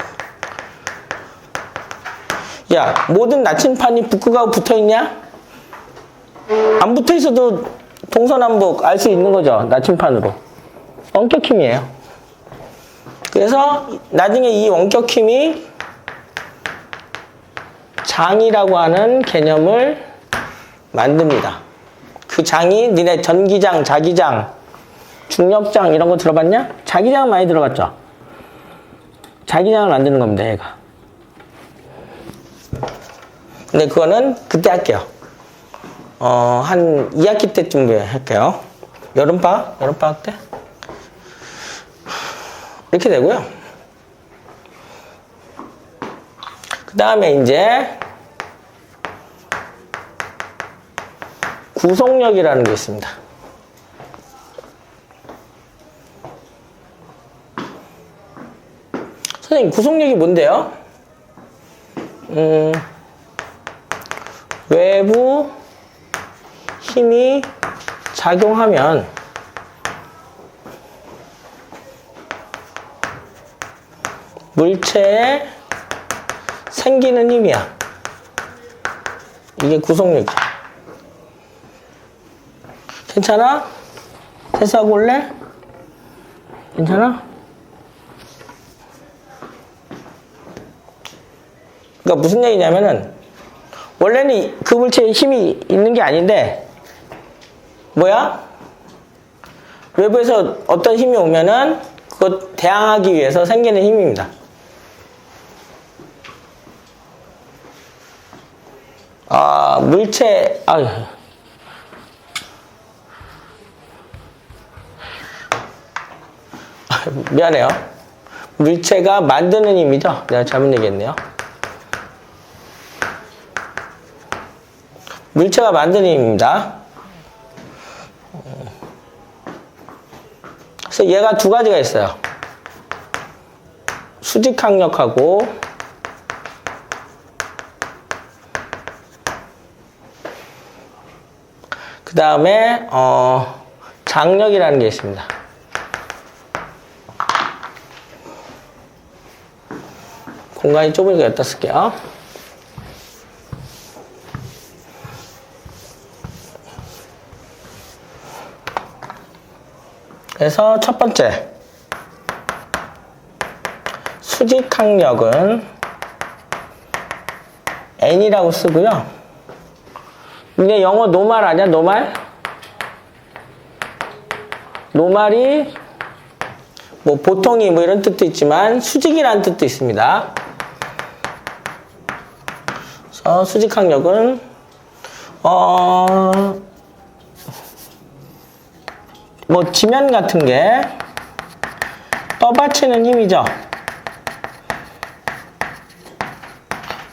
야, 모든 나침판이 북극하고 붙어있냐? 안 붙어있어도 동서남북 알 수 있는 거죠. 나침판으로. 원격 힘이에요. 그래서 나중에 이 원격 힘이 장이라고 하는 개념을 만듭니다. 그 장이 니네 전기장, 자기장, 중력장 이런 거 들어봤냐? 자기장 많이 들어봤죠? 자기장을 만드는 겁니다, 얘가. 근데 그거는 그때 할게요. 한 2학기 때쯤 할게요. 여름방학 때? 이렇게 되고요. 그 다음에 이제 구속력이라는 게 있습니다. 선생님, 구속력이 뭔데요? 외부 힘이 작용하면 물체에 생기는 힘이야. 이게 구속력이야. 괜찮아? 세수하고 올래? 괜찮아? 그러니까 무슨 얘기냐면은 원래는 그 물체에 힘이 있는 게 아닌데 뭐야? 외부에서 어떤 힘이 오면은 그것 대항하기 위해서 생기는 힘입니다. 물체, 미안해요. 물체가 만드는 힘이죠? 내가 잘못 얘기했네요. 물체가 만드는 힘입니다. 그래서 얘가 두 가지가 있어요. 수직항력하고 그 다음에 장력이라는 게 있습니다. 공간이 좁으니까 여기다 쓸게요. 그래서 첫 번째 수직항력은 N이라고 쓰고요. 이게 영어 노말 아니야? 노말? 노말이 뭐 보통이 뭐 이런 뜻도 있지만 수직이라는 뜻도 있습니다. 그래서 수직항력은 뭐 지면 같은 게 떠받치는 힘이죠.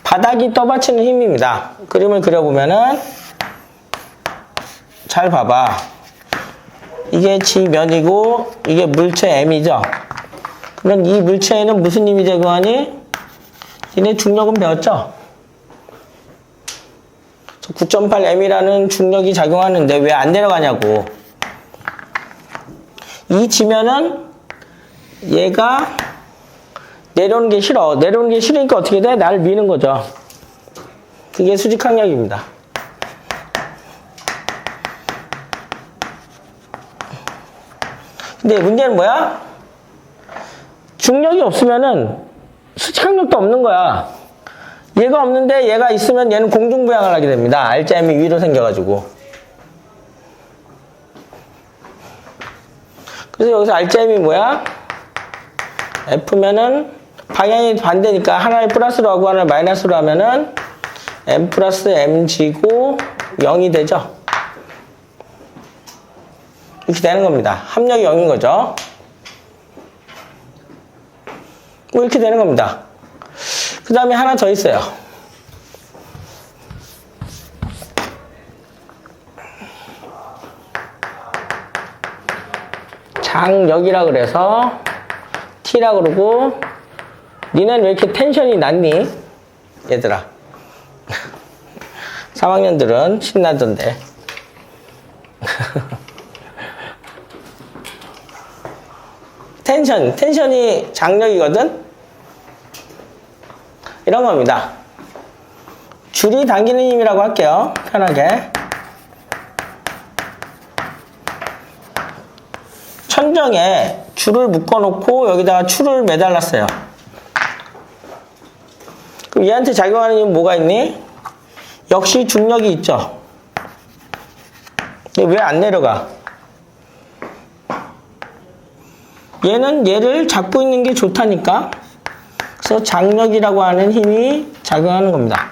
바닥이 떠받치는 힘입니다. 그림을 그려보면은 잘 봐봐. 이게 지면이고 이게 물체 M이죠. 그러면 이 물체에는 무슨 힘이 작용하니? 얘네 중력은 배웠죠? 9.8M이라는 중력이 작용하는데 왜 안 내려가냐고. 이 지면은 얘가 내려오는 게 싫어. 내려오는 게 싫으니까 어떻게 돼? 나를 미는 거죠. 그게 수직항력입니다. 근데 문제는 뭐야? 중력이 없으면은 수직항력도 없는 거야. 얘가 없는데 얘가 있으면 얘는 공중부양을 하게 됩니다. R자임이 위로 생겨가지고. 그래서 여기서 R자임이 뭐야? F면은 방향이 반대니까 하나를 플러스로 하고 하나를 마이너스로 하면은 M 플러스 Mg고 0이 되죠. 이렇게 되는 겁니다. 합력이 0인 거죠. 뭐 이렇게 되는 겁니다. 그 다음에 하나 더 있어요. 장력이라 그래서 T라 그러고, 니는 왜 이렇게 텐션이 낮니? 얘들아. 3학년들은 신나던데. 텐션이 장력이거든? 이런 겁니다. 줄이 당기는 힘이라고 할게요. 편하게. 천정에 줄을 묶어놓고 여기다가 추를 매달랐어요. 그럼 얘한테 작용하는 힘은 뭐가 있니? 역시 중력이 있죠. 왜 안 내려가? 얘는 얘를 잡고 있는 게 좋다니까. 그래서 장력이라고 하는 힘이 작용하는 겁니다.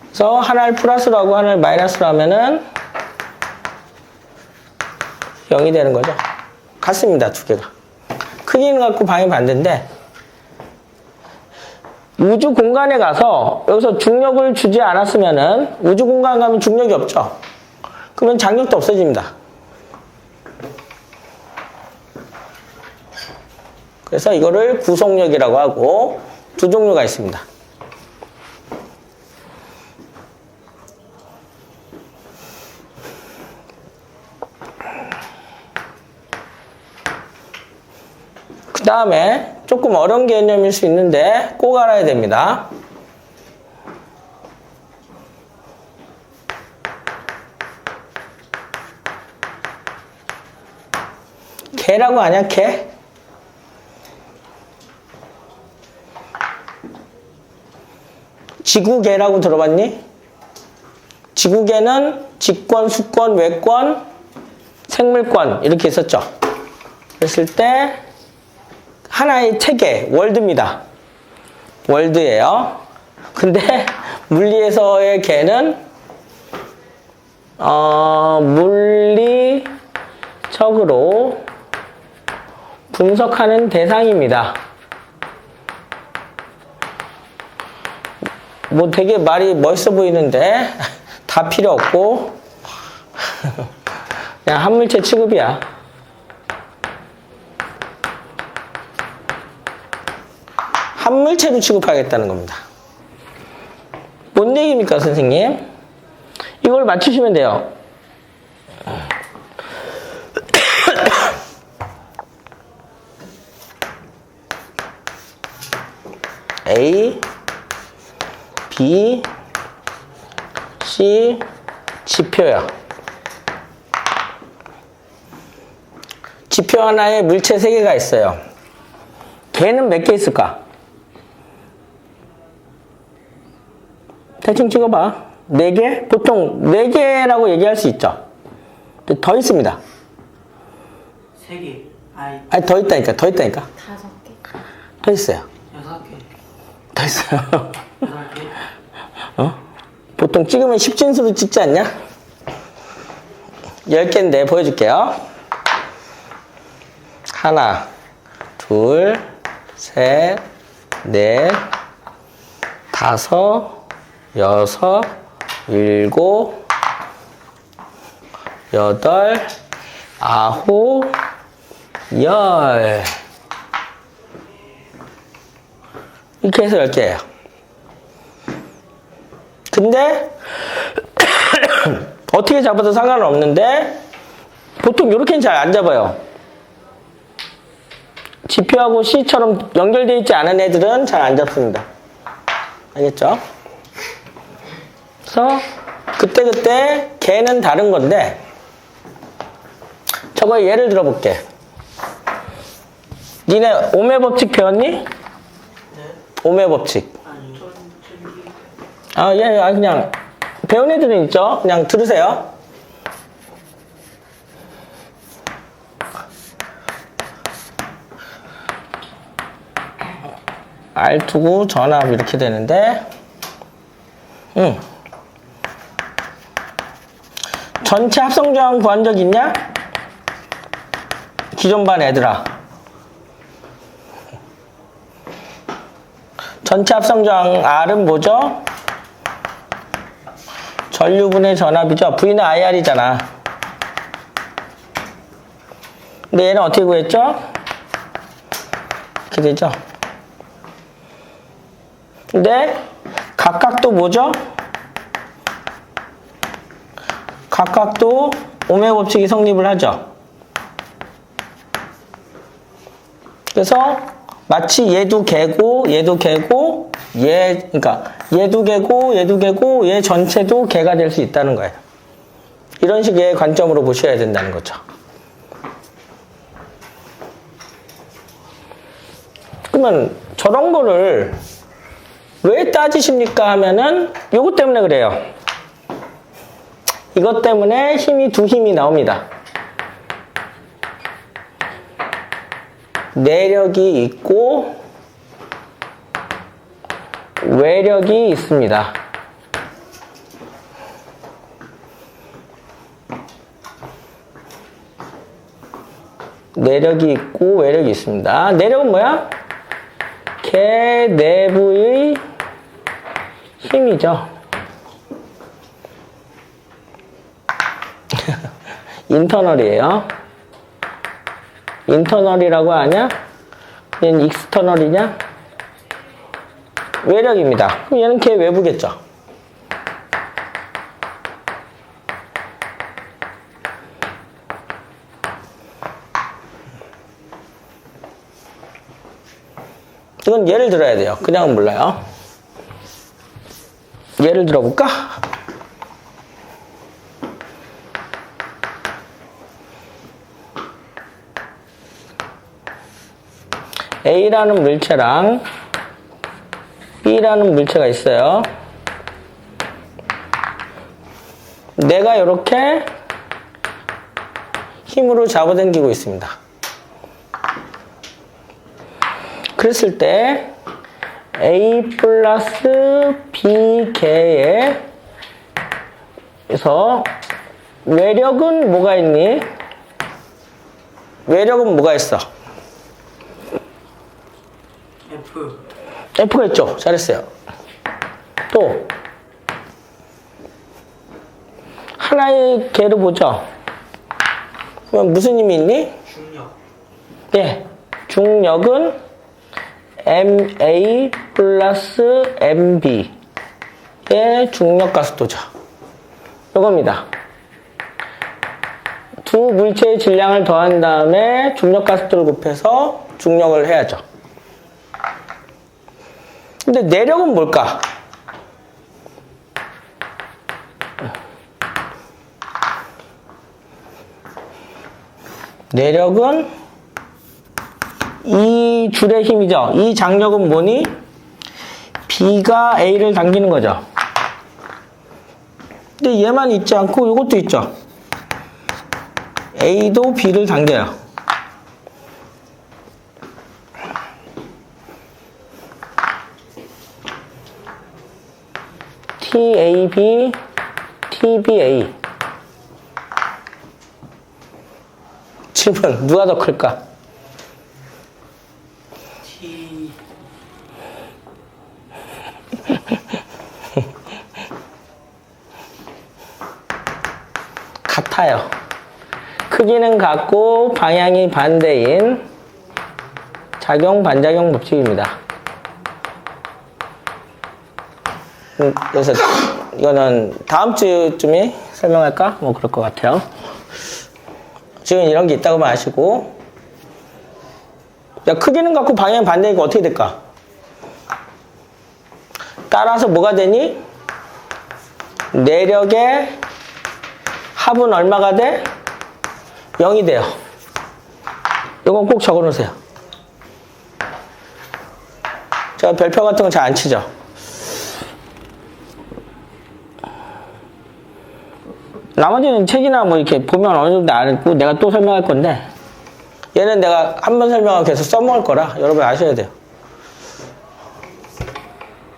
그래서 하나를 플러스로 하고 하나를 마이너스로 하면은 0이 되는 거죠. 같습니다, 두 개가. 크기는 갖고 방이 반대인데, 우주 공간에 가서 여기서 중력을 주지 않았으면은 우주 공간 가면 중력이 없죠. 그러면 장력도 없어집니다. 그래서 이거를 구속력이라고 하고 두 종류가 있습니다. 그 다음에 조금 어려운 개념일 수 있는데 꼭 알아야 됩니다. 개라고 하냐, 개? 지구개라고 들어봤니? 지구개는 직권, 수권, 외권, 생물권 이렇게 있었죠. 그랬을 때 하나의 체계, 월드입니다. 월드예요. 근데 물리에서의 개는 물리적으로 분석하는 대상입니다. 뭐 되게 말이 멋있어 보이는데 다 필요 없고 그냥 한물체 취급이야. 한물체로 취급하겠다는 겁니다. 뭔 얘기입니까, 선생님? 이걸 맞추시면 돼요. A, B, C, 지표야. 지표 하나에 물체 3개가 있어요. 개는 몇 개 있을까? 대충 찍어봐. 4개? 보통 4개라고 얘기할 수 있죠. 근데 더 있습니다. 3개. 아이, 아니, 더 있다니까. 5개. 더 있어요. 6개. 더 있어요. 8개. 보통 찍으면 10진수로 찍지 않냐? 10개인데 보여줄게요. 하나, 둘, 셋, 넷, 다섯, 여섯, 일곱, 여덟, 아홉, 열. 이렇게 해서 10개예요. 근데 어떻게 잡아도 상관은 없는데 보통 이렇게는 잘 안 잡아요. 지표하고 C처럼 연결되어 있지 않은 애들은 잘 안 잡습니다. 알겠죠? 그래서 그때그때 개는 다른 건데 저거 예를 들어볼게. 니네 오매 법칙 배웠니? 네. 오매 법칙. 아니, 예, 그냥 배운 애들은 있죠. 그냥 들으세요. R2구 전압 이렇게 되는데, 전체 합성 저항 구한 적 있냐? 기존 반 애들아. 전체 합성 저항 R은 뭐죠? 전류분의 전압이죠. V는 IR이잖아. 근데 얘는 어떻게 구했죠? 이렇게 되죠. 근데 각각도 뭐죠? 각각도 오메 법칙이 성립을 하죠. 그래서 마치 얘도 개고 얘도 개고 그러니까 얘도 개고 얘도 개고 얘 전체도 개가 될 수 있다는 거예요. 이런 식의 관점으로 보셔야 된다는 거죠. 그러면 저런 거를 왜 따지십니까 하면은 요것 때문에 그래요. 이것 때문에 두 힘이 나옵니다. 내력이 있고 외력이 있습니다. 내력이 있고 외력이 있습니다. 내력은 뭐야? 개 내부의 힘이죠. 인터널이에요. 인터널이라고 하냐? 얘는 익스터널이냐? 외력입니다. 그럼 얘는 개 외부겠죠. 이건 예를 들어야 돼요. 그냥은 몰라요. 예를 들어볼까? A라는 물체랑 B라는 물체가 있어요. 내가 이렇게 힘으로 잡아당기고 있습니다. 그랬을 때 A 플러스 B 개에서 외력은 뭐가 있니? 외력은 뭐가 있어? F. F가 있죠. 잘했어요. 또 하나의 개를 보죠. 그럼 무슨 힘이 있니? 중력. 네. 중력은 MA 플러스 MB의 중력 가속도죠. 이겁니다. 두 물체의 질량을 더한 다음에 중력 가속도를 곱해서 중력을 해야죠. 근데 내력은 뭘까? 내력은 이 줄의 힘이죠. 이 장력은 뭐니? B가 A를 당기는 거죠. 근데 얘만 있지 않고 이것도 있죠. A도 B를 당겨요. TAB, TBA. 질문, 누가 더 클까? T. 같아요. 크기는 같고 방향이 반대인 작용, 반작용 법칙입니다. 그래서 이거는 다음 주쯤에 설명할까? 뭐 그럴 것 같아요. 지금 이런 게 있다고만 아시고. 야, 크기는 같고 방향이 반대니까 어떻게 될까? 따라서 뭐가 되니? 내력의 합은 얼마가 돼? 0이 돼요. 이건 꼭 적어 놓으세요. 제가 별표 같은 거 잘 안 치죠? 나머지는 책이나 뭐 이렇게 보면 어느 정도 알고 내가 또 설명할 건데, 얘는 내가 한 번 설명하고 계속 써먹을 거라 여러분 아셔야 돼요.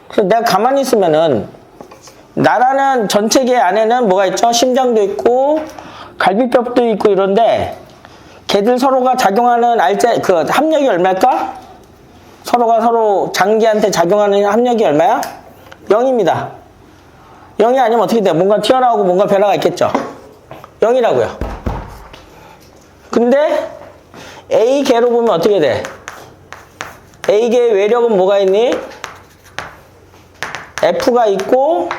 그래서 내가 가만히 있으면은 나라는 전체계 안에는 뭐가 있죠? 심장도 있고 갈비뼈도 있고 이런데 걔들 서로가 작용하는 그 합력이 얼마일까? 서로가 서로 장기한테 작용하는 합력이 얼마야? 0입니다. 0이 아니면 어떻게 돼? 뭔가 튀어나오고 뭔가 변화가 있겠죠? 0이라고요. 근데 A계로 보면 어떻게 돼? A계의 외력은 뭐가 있니? F가 있고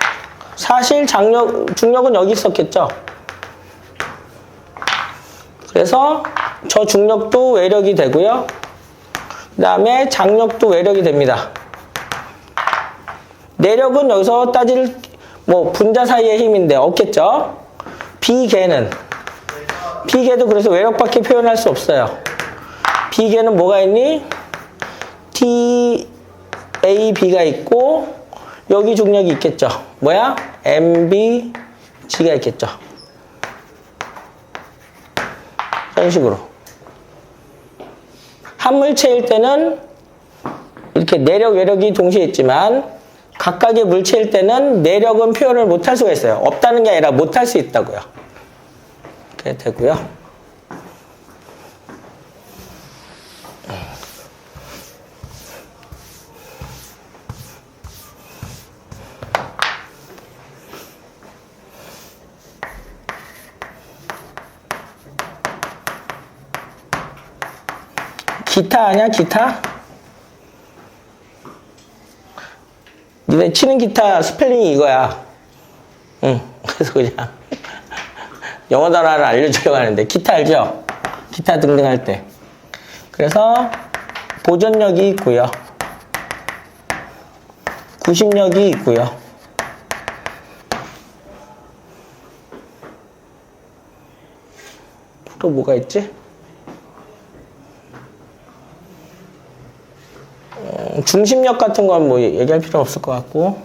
사실 중력은 여기 있었겠죠? 그래서 저 중력도 외력이 되고요. 그 다음에 장력도 외력이 됩니다. 내력은 여기서 따질 뭐 분자 사이의 힘인데 없겠죠? B계는 B계도 그래서 외력밖에 표현할 수 없어요. B계는 뭐가 있니? A, B가 있고 여기 중력이 있겠죠. 뭐야? M, B, G가 있겠죠. 이런 식으로. 한 물체일 때는 이렇게 내력, 외력이 동시에 있지만 각각의 물체일 때는 내력은 표현을 못할 수가 있어요. 없다는 게 아니라 못할 수 있다고요. 이렇게 되고요. 기타 아니야? 기타? 니네 치는 기타 스펠링이 이거야. 응. 그래서 그냥 영어 단어를 알려주려고 하는데 기타 알죠? 기타 등등 할 때. 그래서 보존력이 있고요. 구심력이 있고요. 또 뭐가 있지? 중심력 같은 건 뭐 얘기할 필요 없을 것 같고.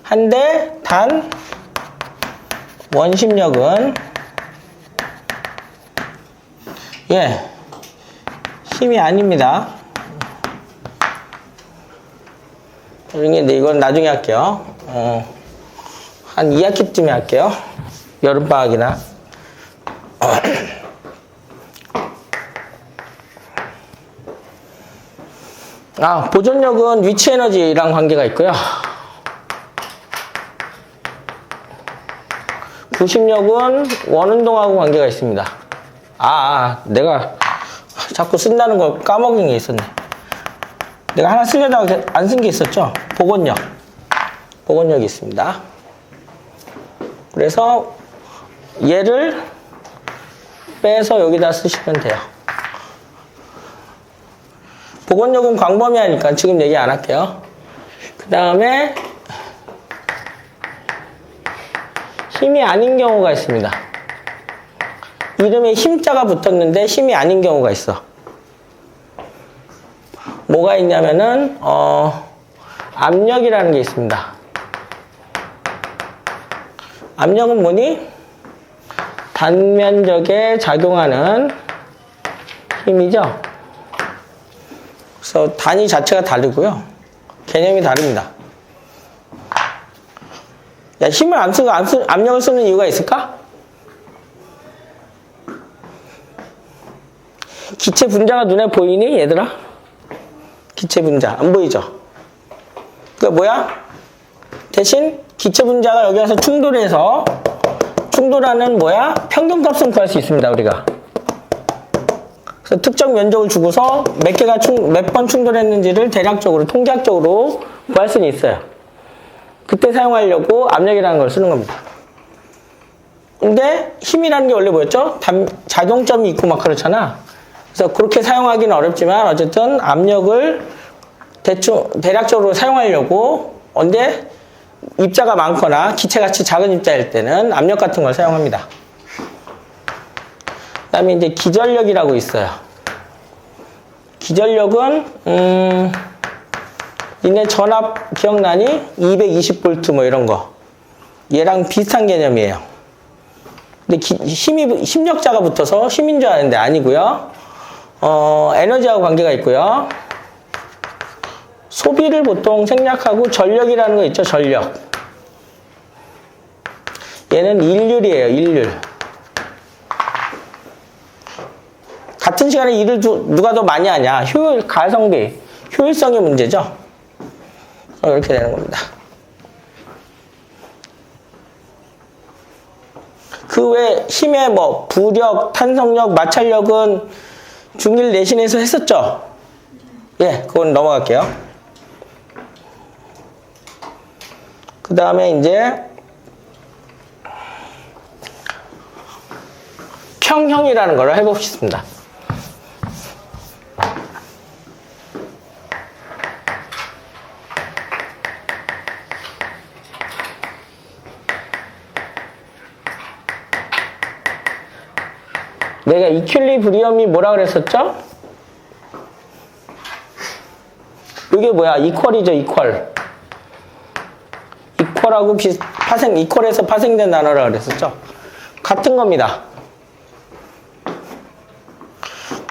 한데 단 원심력은 힘이 아닙니다. 근데 이건 나중에 할게요. 한 2학기쯤에 할게요. 여름방학이나. 보존력은 위치 에너지랑 관계가 있고요. 구심력은 원운동하고 관계가 있습니다. 내가 자꾸 쓴다는 걸 까먹은 게 있었네. 내가 하나 쓰려다가 안 쓴 게 있었죠? 복원력. 복원력이 있습니다. 그래서 얘를 빼서 여기다 쓰시면 돼요. 복원력은 광범위하니까 지금 얘기 안 할게요. 그 다음에 힘이 아닌 경우가 있습니다. 이름에 힘자가 붙었는데 힘이 아닌 경우가 있어. 뭐가 있냐면은 압력이라는 게 있습니다. 압력은 뭐니? 단면적에 작용하는 힘이죠. 그래서 단위 자체가 다르고요. 개념이 다릅니다. 힘을 안 쓰고 압력을 쓰는 이유가 있을까? 기체 분자가 눈에 보이니, 얘들아? 기체 분자 안 보이죠? 그게 뭐야? 대신 기체 분자가 여기 와서 충돌하는 뭐야? 평균값은 구할 수 있습니다, 우리가. 그래서 특정 면적을 주고서 몇 번 충돌했는지를 대략적으로, 통계학적으로 구할 수는 있어요. 그때 사용하려고 압력이라는 걸 쓰는 겁니다. 근데 힘이라는 게 원래 뭐였죠? 작용점이 있고 막 그렇잖아. 그래서 그렇게 사용하기는 어렵지만 어쨌든 압력을 대략적으로 사용하려고 언제 입자가 많거나 기체같이 작은 입자일 때는 압력 같은 걸 사용합니다. 그 다음에 이제 기전력이라고 있어요. 기전력은 니네 전압 기억나니? 220V 뭐 이런 거. 얘랑 비슷한 개념이에요. 근데 힘력자가 붙어서 힘인 줄 아는데 아니고요. 에너지하고 관계가 있고요. 소비를 보통 생략하고 전력이라는 거 있죠, 전력. 얘는 일률이에요, 일률. 같은 시간에 일을 누가 더 많이 하냐. 가성비, 효율성의 문제죠. 이렇게 되는 겁니다. 그 외 힘의 뭐 부력, 탄성력, 마찰력은 중1 내신에서 했었죠? 그건 넘어갈게요. 그 다음에 이제 평형이라는 걸 해보겠습니다. 내가 이퀄리브리엄이 뭐라 그랬었죠? 이게 뭐야? 이퀄이죠, 이퀄. 이퀄하고 이퀄에서 파생된 단어라 그랬었죠? 같은 겁니다.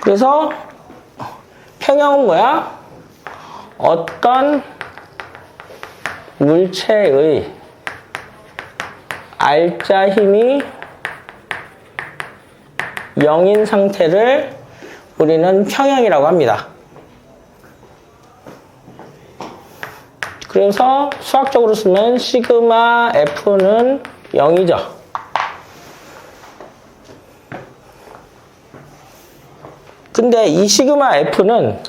그래서 평형은 뭐야? 어떤 물체의 알짜 힘이 0인 상태를 우리는 평형이라고 합니다. 그래서 수학적으로 쓰면 시그마 F는 0이죠. 근데 이 시그마 F는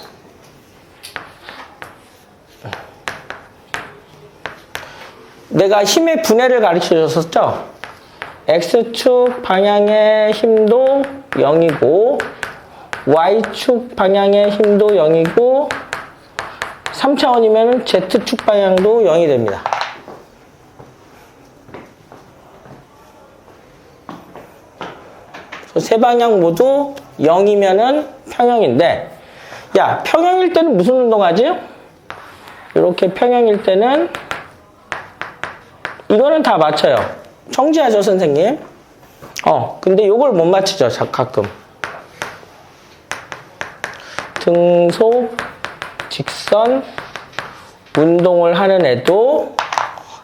내가 힘의 분해를 가르쳐 줬었죠? X축 방향의 힘도 0이고 Y축 방향의 힘도 0이고 3차원이면 Z축 방향도 0이 됩니다. 세 방향 모두 0이면은 평형인데, 야, 평형일 때는 무슨 운동하지? 이렇게 평형일 때는 이거는 다 맞춰요. 청지하죠, 선생님. 근데 요걸 못 맞히죠, 가끔. 등속, 직선, 운동을 하는 애도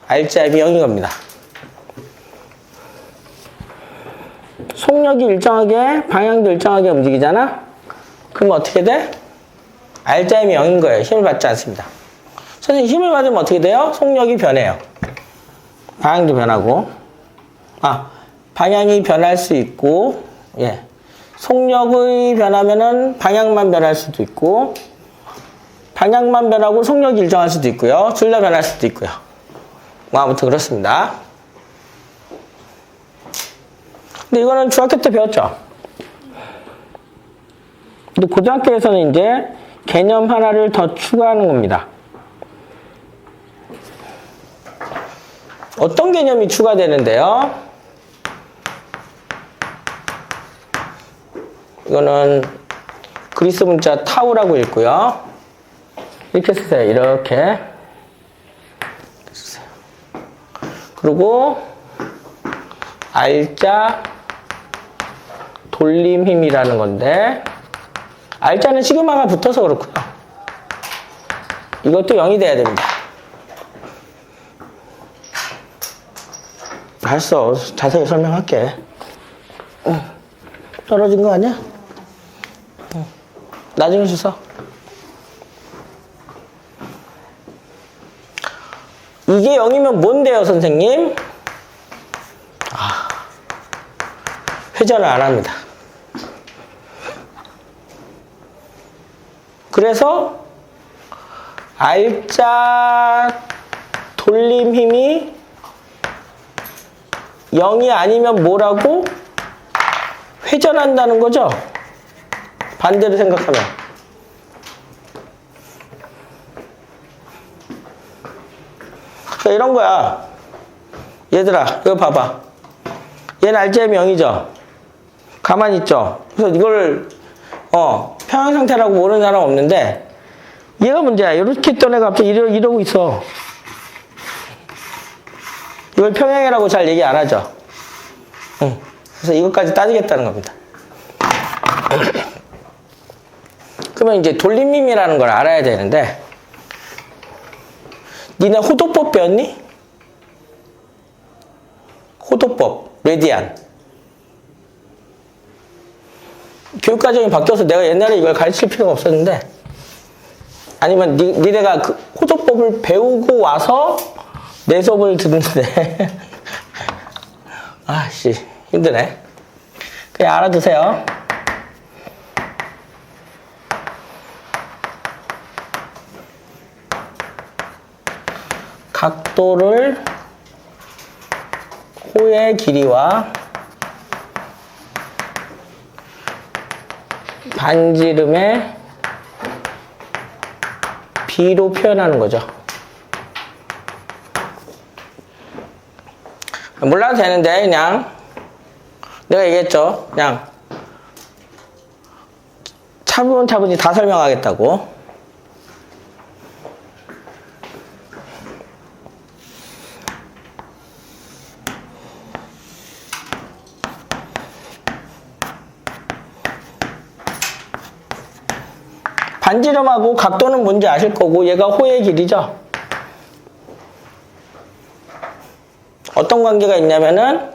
알짜입이 0인 겁니다. 속력이 일정하게, 방향도 일정하게 움직이잖아? 그럼 어떻게 돼? 알짜임이 0인 거예요. 힘을 받지 않습니다. 선생님, 힘을 받으면 어떻게 돼요? 속력이 변해요. 방향도 변하고. 방향이 변할 수 있고, 예. 속력이 변하면은 방향만 변할 수도 있고, 방향만 변하고 속력이 일정할 수도 있고요. 둘 다 변할 수도 있고요. 뭐 아무튼 그렇습니다. 근데 이거는 중학교 때 배웠죠. 근데 고등학교에서는 이제 개념 하나를 더 추가하는 겁니다. 어떤 개념이 추가되는데요? 이거는 그리스 문자 타우라고 읽고요. 이렇게 쓰세요. 이렇게 쓰세요. 그리고 알짜 돌림 힘이라는 건데, 알짜는 시그마가 붙어서 그렇고요. 이것도 0이 돼야 됩니다. 알았어. 자세히 설명할게. 떨어진 거 아니야? 나중에 주소. 이게 0이면 뭔데요, 선생님? 회전을 안 합니다. 그래서 알짜 돌림 힘이 0이 아니면 뭐라고? 회전한다는 거죠? 반대로 생각하면. 그러니까 이런 거야. 얘들아, 이거 봐봐. 얘는 알짜임이 0이죠? 가만히 있죠? 그래서 이걸, 평형 상태라고 모르는 사람 없는데, 얘가 문제야. 이렇게 있던 애가 갑자기 이러고 있어. 이걸 평형이라고 잘 얘기 안 하죠? 그래서 이것까지 따지겠다는 겁니다. 그러면 이제 돌림힘이라는 걸 알아야 되는데, 니네 호도법 배웠니? 호도법, 레디안. 교육과정이 바뀌어서 내가 옛날에 이걸 가르칠 필요가 없었는데, 아니면 니네가 그 호도법을 배우고 와서 내 수업을 듣는데, 아씨, 힘드네. 그냥 알아두세요. 각도를 호의 길이와 반지름의 비로 표현하는 거죠. 몰라도 되는데 그냥 내가 얘기했죠. 그냥 차분차분히 다 설명하겠다고. 반지름하고 각도는 뭔지 아실 거고 얘가 호의 길이죠. 어떤 관계가 있냐면은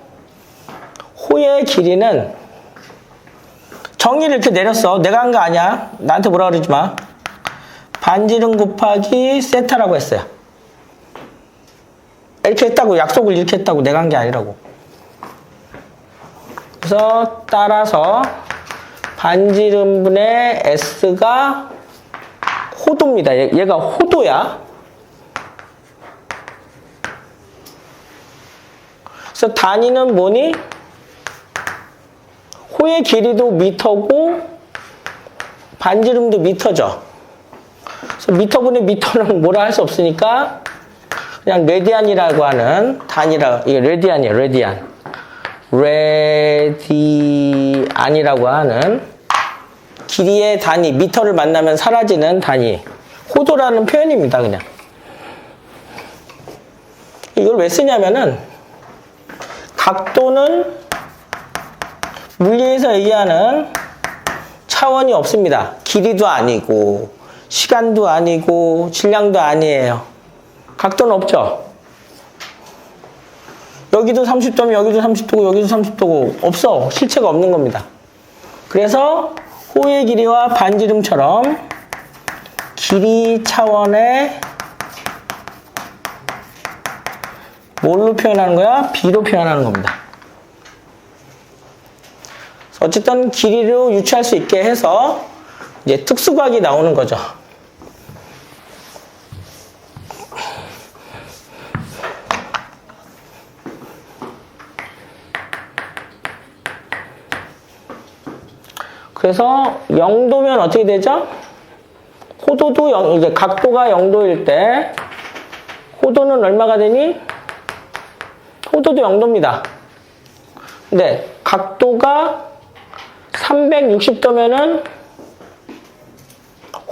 호의 길이는 정의를 이렇게 내렸어. 내가 한 거 아니야. 나한테 뭐라 그러지 마. 반지름 곱하기 세타라고 했어요. 이렇게 했다고, 약속을 이렇게 했다고. 내가 한 게 아니라고. 그래서 따라서 반지름분의 S가 호도입니다. 얘가 호도야. 그래서 단위는 뭐니? 호의 길이도 미터고 반지름도 미터죠. 그래서 미터분의 미터는 뭐라 할 수 없으니까 그냥 레디안이라고 하는 단위라, 이게 레디안이에요. 레디안이라고 하는 길이의 단위, 미터를 만나면 사라지는 단위, 호도라는 표현입니다. 그냥 이걸 왜 쓰냐면은 각도는 물리에서 얘기하는 차원이 없습니다. 길이도 아니고 시간도 아니고 질량도 아니에요. 각도는 없죠. 여기도 30도면 여기도 30도고 여기도 30도고 없어. 실체가 없는 겁니다. 그래서 호의 길이와 반지름처럼 길이 차원의 뭘로 표현하는 거야? B로 표현하는 겁니다. 어쨌든 길이로 유추할 수 있게 해서 이제 특수각이 나오는 거죠. 그래서 0도면 어떻게 되죠? 호도도 이제 각도가 0도일 때 호도는 얼마가 되니? 호도도 0도입니다. 근데 각도가 360도면은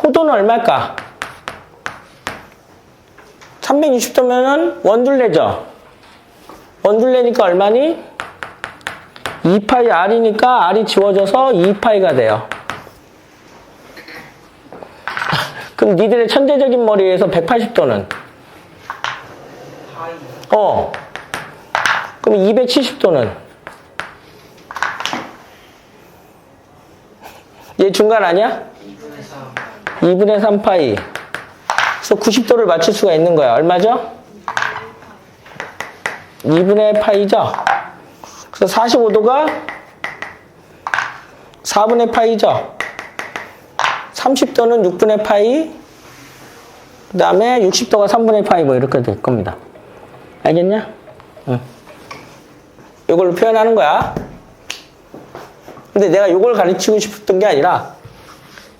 호도는 얼마일까? 360도면은 원둘레죠. 원둘레니까 얼마니? 2파이 R이니까 R이 지워져서 2파이가 돼요. 그럼 니들의 천재적인 머리에서 180도는? 파이. 그럼 270도는? 얘 중간 아니야? 2분의 3파이. 그래서 90도를 맞출 수가 있는 거야. 얼마죠? 2분의 파이죠? 그래서 45도가 4분의 파이죠? 30도는 6분의 파이, 그 다음에 60도가 3분의 파이 뭐 이렇게 될 겁니다. 알겠냐? 응. 이걸로 표현하는 거야. 근데 내가 이걸 가르치고 싶었던 게 아니라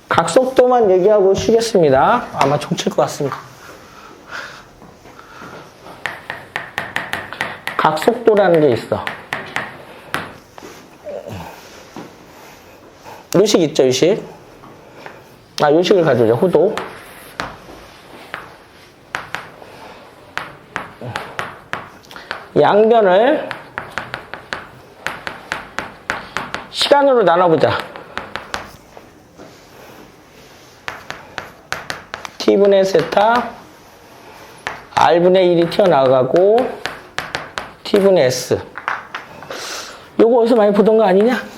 각속도만 얘기하고 쉬겠습니다. 아마 종칠 것 같습니다. 각속도라는 게 있어. 요식 있죠, 요식? 요식을 가져오죠, 호도. 양변을 시간으로 나눠보자. t분의 세타, r분의 1이 튀어나가고 t분의 s. 요거 어디서 많이 보던 거 아니냐?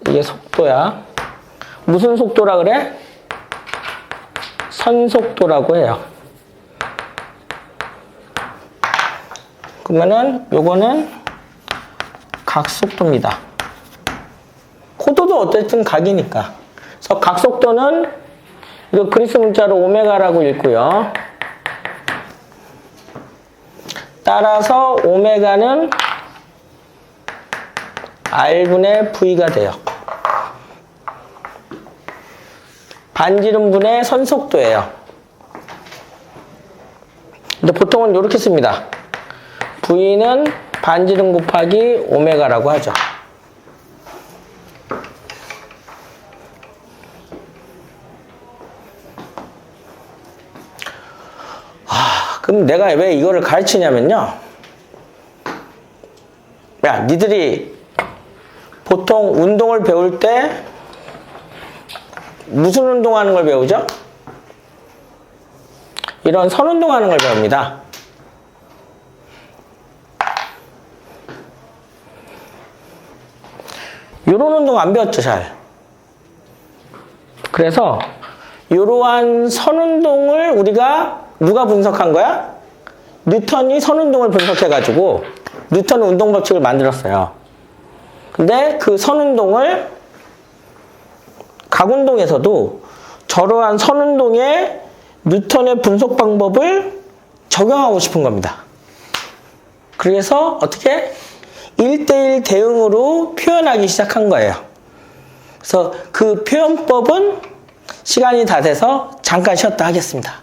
이게 속도야. 무슨 속도라 그래? 선속도라고 해요. 그러면은 요거는 각속도입니다. 호도도 어쨌든 각이니까. 그래서 각속도는 이거 그리스 문자로 오메가라고 읽고요. 따라서 오메가는 R분의 V가 돼요. 반지름분의 선속도예요. 근데 보통은 이렇게 씁니다. V는 반지름 곱하기 오메가라고 하죠. 그럼 내가 왜 이거를 가르치냐면요. 야, 니들이 보통 운동을 배울 때 무슨 운동하는 걸 배우죠? 이런 선 운동하는 걸 배웁니다. 이런 운동 안 배웠죠, 잘. 그래서 이러한 선 운동을 우리가 누가 분석한 거야? 뉴턴이 선 운동을 분석해가지고 뉴턴 운동 법칙을 만들었어요. 근데 그 선 운동을 각 운동에서도 저러한 선 운동에 뉴턴의 분석 방법을 적용하고 싶은 겁니다. 그래서 어떻게 1대1 대응으로 표현하기 시작한 거예요. 그래서 그 표현법은 시간이 다 돼서 잠깐 쉬었다 하겠습니다.